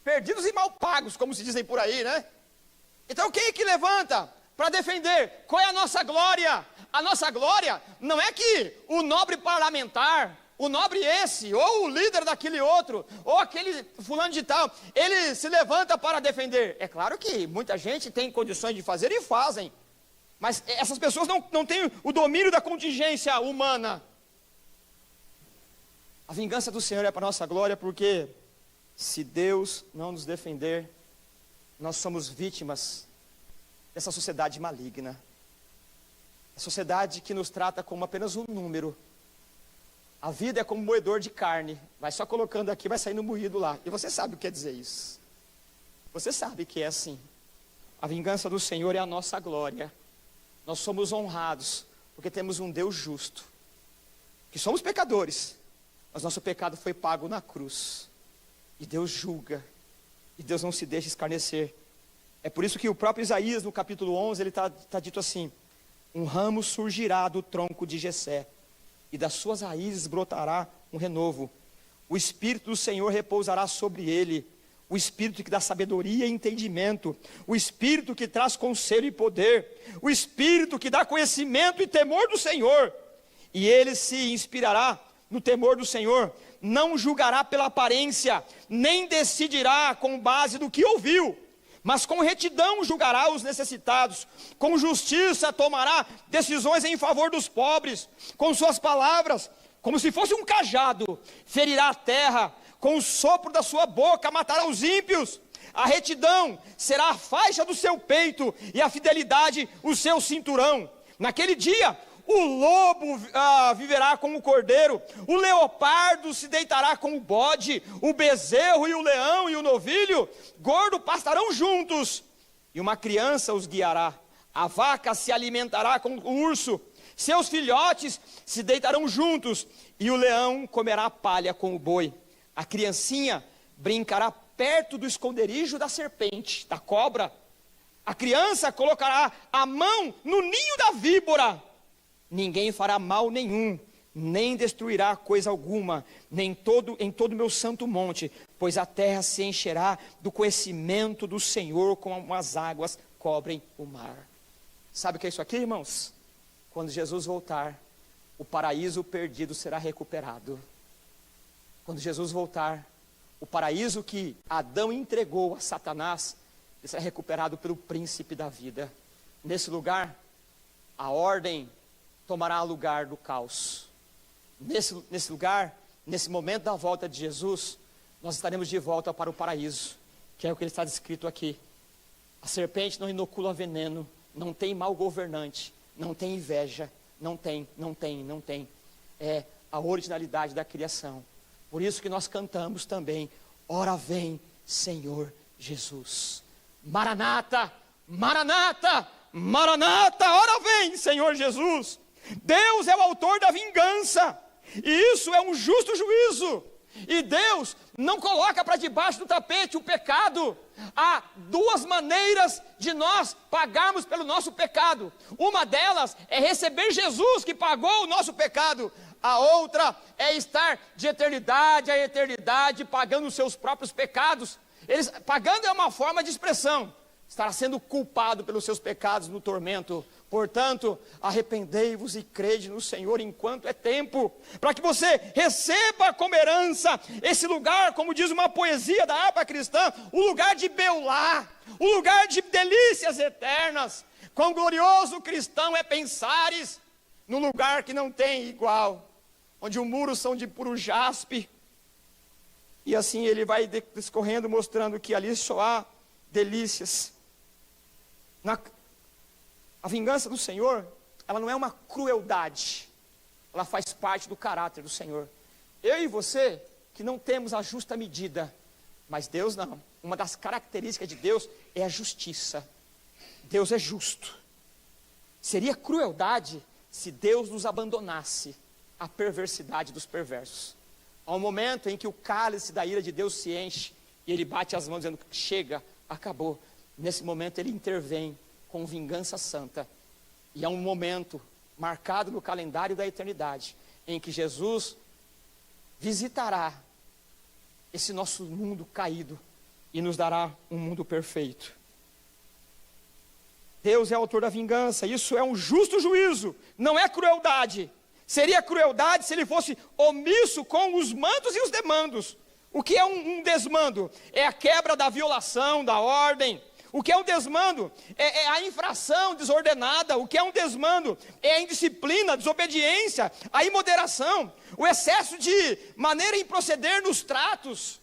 Perdidos e mal pagos, como se dizem por aí, né? Então quem é que levanta para defender? Qual é a nossa glória? A nossa glória não é que o nobre parlamentar, o nobre esse, ou o líder daquele outro, ou aquele fulano de tal, ele se levanta para defender. É claro que muita gente tem condições de fazer e fazem, mas essas pessoas não têm o domínio da contingência humana. A vingança do Senhor é para a nossa glória, porque se Deus não nos defender, nós somos vítimas dessa sociedade maligna. A sociedade que nos trata como apenas um número. A vida é como um moedor de carne. Vai só colocando aqui, vai saindo moído lá. E você sabe o que quer dizer isso. Você sabe que é assim. A vingança do Senhor é a nossa glória. Nós somos honrados, porque temos um Deus justo. Que somos pecadores, mas nosso pecado foi pago na cruz. E Deus julga. E Deus não se deixa escarnecer. É por isso que o próprio Isaías, no capítulo 11, ele está dito assim: um ramo surgirá do tronco de Jessé, e das suas raízes brotará um renovo. O Espírito do Senhor repousará sobre ele, o Espírito que dá sabedoria e entendimento, o Espírito que traz conselho e poder, o Espírito que dá conhecimento e temor do Senhor. E ele se inspirará no temor do Senhor, não julgará pela aparência, nem decidirá com base do que ouviu, mas com retidão julgará os necessitados, com justiça tomará decisões em favor dos pobres, com suas palavras, como se fosse um cajado, ferirá a terra, com o sopro da sua boca matará os ímpios. A retidão será a faixa do seu peito, e a fidelidade o seu cinturão. Naquele dia, o lobo viverá com o cordeiro, o leopardo se deitará com o bode, o bezerro e o leão e o novilho gordo pastarão juntos, e uma criança os guiará. A vaca se alimentará com o urso, seus filhotes se deitarão juntos, e o leão comerá palha com o boi. A criancinha brincará perto do esconderijo da serpente, da cobra. A criança colocará a mão no ninho da víbora. Ninguém fará mal nenhum, nem destruirá coisa alguma, nem em todo o meu santo monte, pois a terra se encherá do conhecimento do Senhor, como as águas cobrem o mar. Sabe o que é isso aqui, irmãos? Quando Jesus voltar, o paraíso perdido será recuperado. Quando Jesus voltar, o paraíso que Adão entregou a Satanás será recuperado pelo príncipe da vida. Nesse lugar, a ordem tomará lugar do caos. Nesse lugar, nesse momento da volta de Jesus, nós estaremos de volta para o paraíso, que é o que está descrito aqui. A serpente não inocula veneno, não tem mau governante, não tem inveja, não tem. É a originalidade da criação. Por isso que nós cantamos também: ora vem, Senhor Jesus. Maranata, Maranata, Maranata, ora vem, Senhor Jesus. Deus é o autor da vingança, e isso é um justo juízo. E Deus não coloca para debaixo do tapete o pecado. Há duas maneiras de nós pagarmos pelo nosso pecado. Uma delas é receber Jesus, que pagou o nosso pecado. A outra é estar de eternidade a eternidade pagando os seus próprios pecados. Pagando é uma forma de expressão. Estará sendo culpado pelos seus pecados no tormento. Portanto, arrependei-vos e crede no Senhor enquanto é tempo, para que você receba como herança esse lugar, como diz uma poesia da harpa cristã, o lugar de Beulá, o lugar de delícias eternas. Quão glorioso cristão é pensares no lugar que não tem igual, onde os muros são de puro jaspe. E assim ele vai discorrendo, mostrando que ali só há delícias. A vingança do Senhor, ela não é uma crueldade, ela faz parte do caráter do Senhor. Eu e você, que não temos a justa medida, mas Deus não. Uma das características de Deus é a justiça. Deus é justo. Seria crueldade se Deus nos abandonasse à perversidade dos perversos. Há um momento em que o cálice da ira de Deus se enche, e ele bate as mãos dizendo: chega, acabou. Nesse momento ele intervém com vingança santa. E há um momento marcado no calendário da eternidade, em que Jesus visitará esse nosso mundo caído e nos dará um mundo perfeito. Deus é autor da vingança, isso é um justo juízo, não é crueldade. Seria crueldade se ele fosse omisso com os mandos e os demandos. O que é um desmando? É a quebra da violação, da ordem. O que é um desmando? É a infração desordenada. O que é um desmando? É a indisciplina, a desobediência, a imoderação, o excesso de maneira em proceder nos tratos.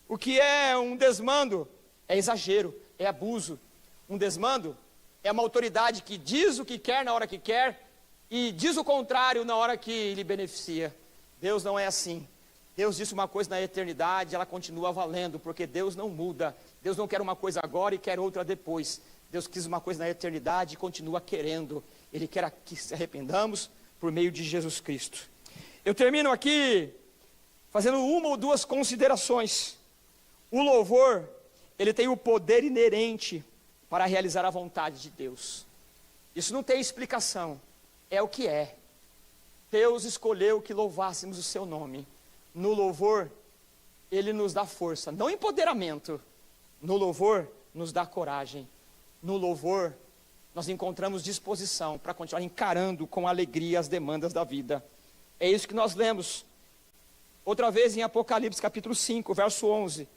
O que é um desmando? É exagero, é abuso. Um desmando é uma autoridade que diz o que quer na hora que quer e diz o contrário na hora que lhe beneficia. Deus não é assim. Deus disse uma coisa na eternidade, ela continua valendo, porque Deus não muda. Deus não quer uma coisa agora e quer outra depois. Deus quis uma coisa na eternidade e continua querendo. Ele quer que se arrependamos por meio de Jesus Cristo. Eu termino aqui fazendo uma ou duas considerações. O louvor, ele tem o poder inerente para realizar a vontade de Deus. Isso não tem explicação, é o que é. Deus escolheu que louvássemos o seu nome. No louvor, ele nos dá força, não empoderamento. No louvor, nos dá coragem. No louvor, nós encontramos disposição para continuar encarando com alegria as demandas da vida. É isso que nós lemos outra vez em Apocalipse capítulo 5, verso 11.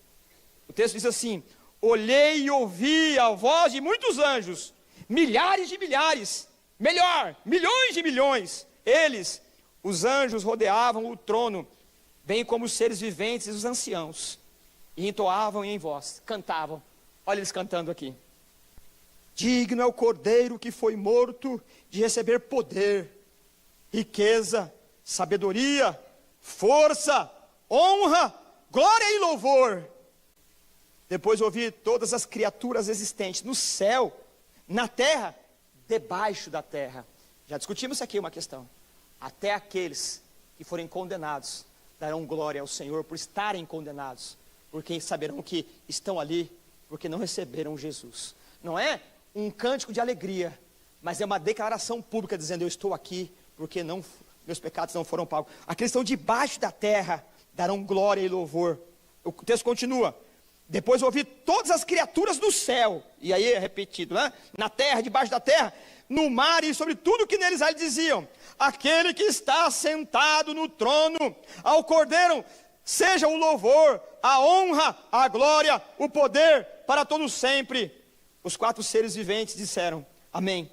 O texto diz assim: olhei e ouvi a voz de muitos anjos, milhares de milhares, melhor, milhões de milhões. Eles, os anjos, rodeavam o trono, bem como os seres viventes e os anciãos, e entoavam em voz, cantavam. Olha eles cantando aqui: digno é o Cordeiro que foi morto de receber poder, riqueza, sabedoria, força, honra, glória e louvor. Depois ouvi todas as criaturas existentes no céu, na terra, debaixo da terra. Já discutimos isso aqui, uma questão. Até aqueles que forem condenados darão glória ao Senhor por estarem condenados, porque saberão que estão ali porque não receberam Jesus. Não é um cântico de alegria, mas é uma declaração pública dizendo: eu estou aqui porque meus pecados não foram pagos. Aqueles que estão debaixo da terra darão glória e louvor. O texto continua: depois ouvi todas as criaturas do céu, e aí é repetido, né? Na terra, debaixo da terra, no mar e sobre tudo que neles há, diziam: aquele que está sentado no trono, ao Cordeiro, seja o louvor, a honra, a glória, o poder para todos sempre. Os 4 seres viventes disseram: amém.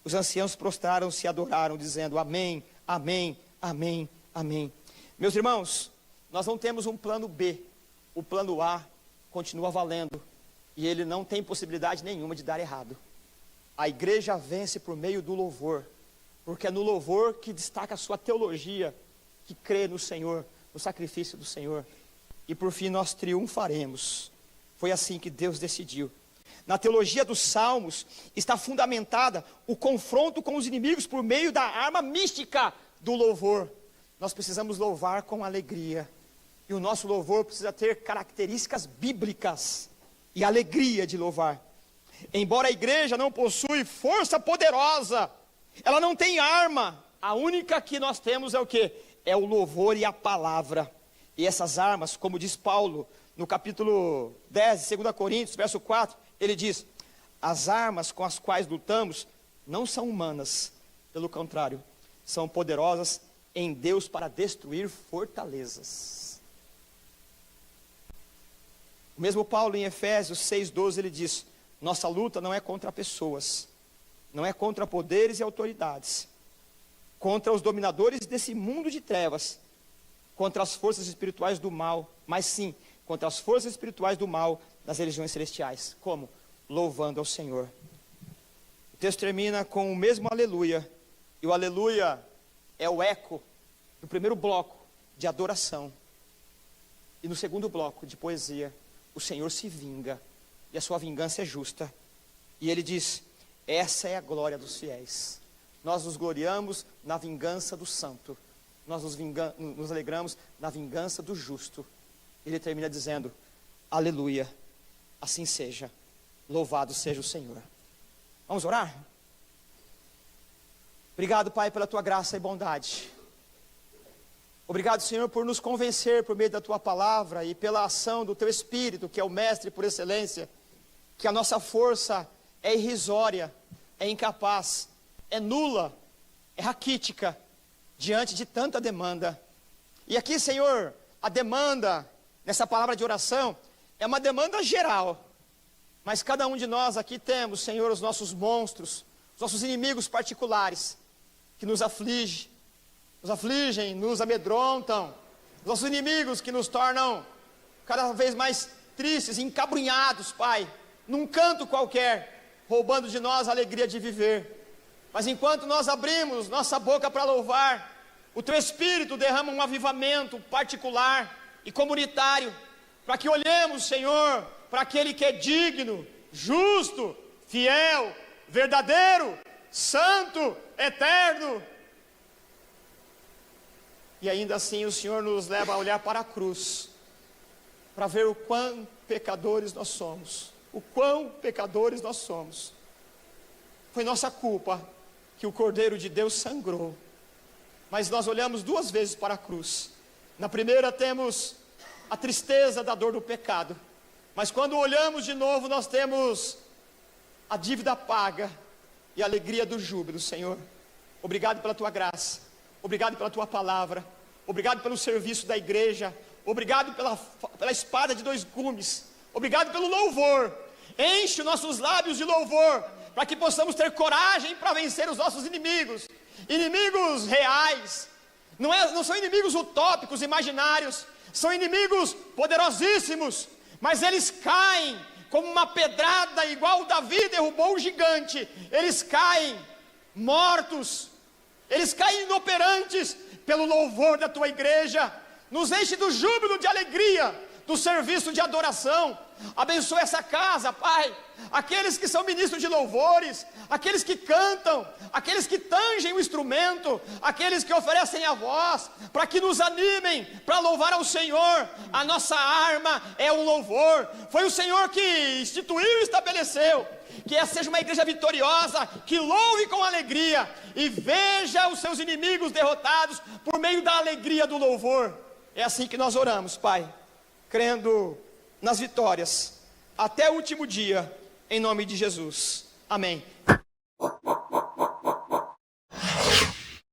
Os anciãos prostraram-se e adoraram, dizendo: amém, amém, amém, amém. Meus irmãos, nós não temos um plano B. O plano A continua valendo, e ele não tem possibilidade nenhuma de dar errado. A igreja vence por meio do louvor, porque é no louvor que destaca a sua teologia, que crê no Senhor, no sacrifício do Senhor, e por fim nós triunfaremos. Foi assim que Deus decidiu. Na teologia dos Salmos está fundamentada o confronto com os inimigos por meio da arma mística do louvor. Nós precisamos louvar com alegria, e o nosso louvor precisa ter características bíblicas e alegria de louvar. Embora a igreja não possui força poderosa, ela não tem arma, a única que nós temos é o quê? É o louvor e a palavra. E essas armas, como diz Paulo no capítulo 10, 2 Coríntios, verso 4, ele diz: as armas com as quais lutamos não são humanas, pelo contrário, são poderosas em Deus para destruir fortalezas. O mesmo Paulo em Efésios 6,12, ele diz: nossa luta não é contra pessoas, não é contra poderes e autoridades, contra os dominadores desse mundo de trevas, contra as forças espirituais do mal, mas sim, contra as forças espirituais do mal das regiões celestiais. Como? Louvando ao Senhor. O texto termina com o mesmo aleluia, e o aleluia é o eco do primeiro bloco de adoração, e no segundo bloco de poesia, o Senhor se vinga, e a sua vingança é justa, e ele diz: essa é a glória dos fiéis. Nós nos gloriamos na vingança do santo, nós nos alegramos na vingança do justo. Ele termina dizendo: aleluia, assim seja, louvado seja o Senhor. Vamos orar? Obrigado, Pai, pela tua graça e bondade. Obrigado, Senhor, por nos convencer por meio da tua palavra e pela ação do teu Espírito, que é o mestre por excelência, que a nossa força é irrisória, é incapaz, é nula, é raquítica, diante de tanta demanda. E aqui, Senhor, a demanda, nessa palavra de oração, é uma demanda geral, mas cada um de nós aqui temos, Senhor, os nossos monstros, os nossos inimigos particulares, que nos afligem, nos amedrontam, os nossos inimigos que nos tornam cada vez mais tristes, encabrunhados, Pai, num canto qualquer, roubando de nós a alegria de viver. Mas enquanto nós abrimos nossa boca para louvar, o Teu Espírito derrama um avivamento particular e comunitário, para que olhemos, Senhor, para aquele que é digno, justo, fiel, verdadeiro, santo, eterno. E ainda assim o Senhor nos leva a olhar para a cruz, para ver o quão pecadores nós somos, o quão pecadores nós somos. Foi nossa culpa que o Cordeiro de Deus sangrou, mas nós olhamos duas vezes para a cruz. Na primeira temos a tristeza da dor do pecado, mas quando olhamos de novo nós temos a dívida paga e a alegria do júbilo. Senhor, obrigado pela Tua graça, obrigado pela Tua palavra, obrigado pelo serviço da igreja, obrigado pela espada de dois gumes, obrigado pelo louvor. Enche os nossos lábios de louvor, para que possamos ter coragem para vencer os nossos inimigos, inimigos reais, não são inimigos utópicos, imaginários, são inimigos poderosíssimos, mas eles caem como uma pedrada, igual Davi derrubou o gigante. Eles caem mortos, eles caem inoperantes pelo louvor da Tua igreja. Nos enche do júbilo, de alegria, do serviço de adoração. Abençoa essa casa, Pai, aqueles que são ministros de louvores, aqueles que cantam, aqueles que tangem o instrumento, aqueles que oferecem a voz, para que nos animem para louvar ao Senhor. A nossa arma é o louvor. Foi o Senhor que instituiu e estabeleceu que essa seja uma igreja vitoriosa, que louve com alegria e veja os seus inimigos derrotados por meio da alegria do louvor. É assim que nós oramos, Pai, crendo nas vitórias até o último dia, em nome de Jesus. Amém.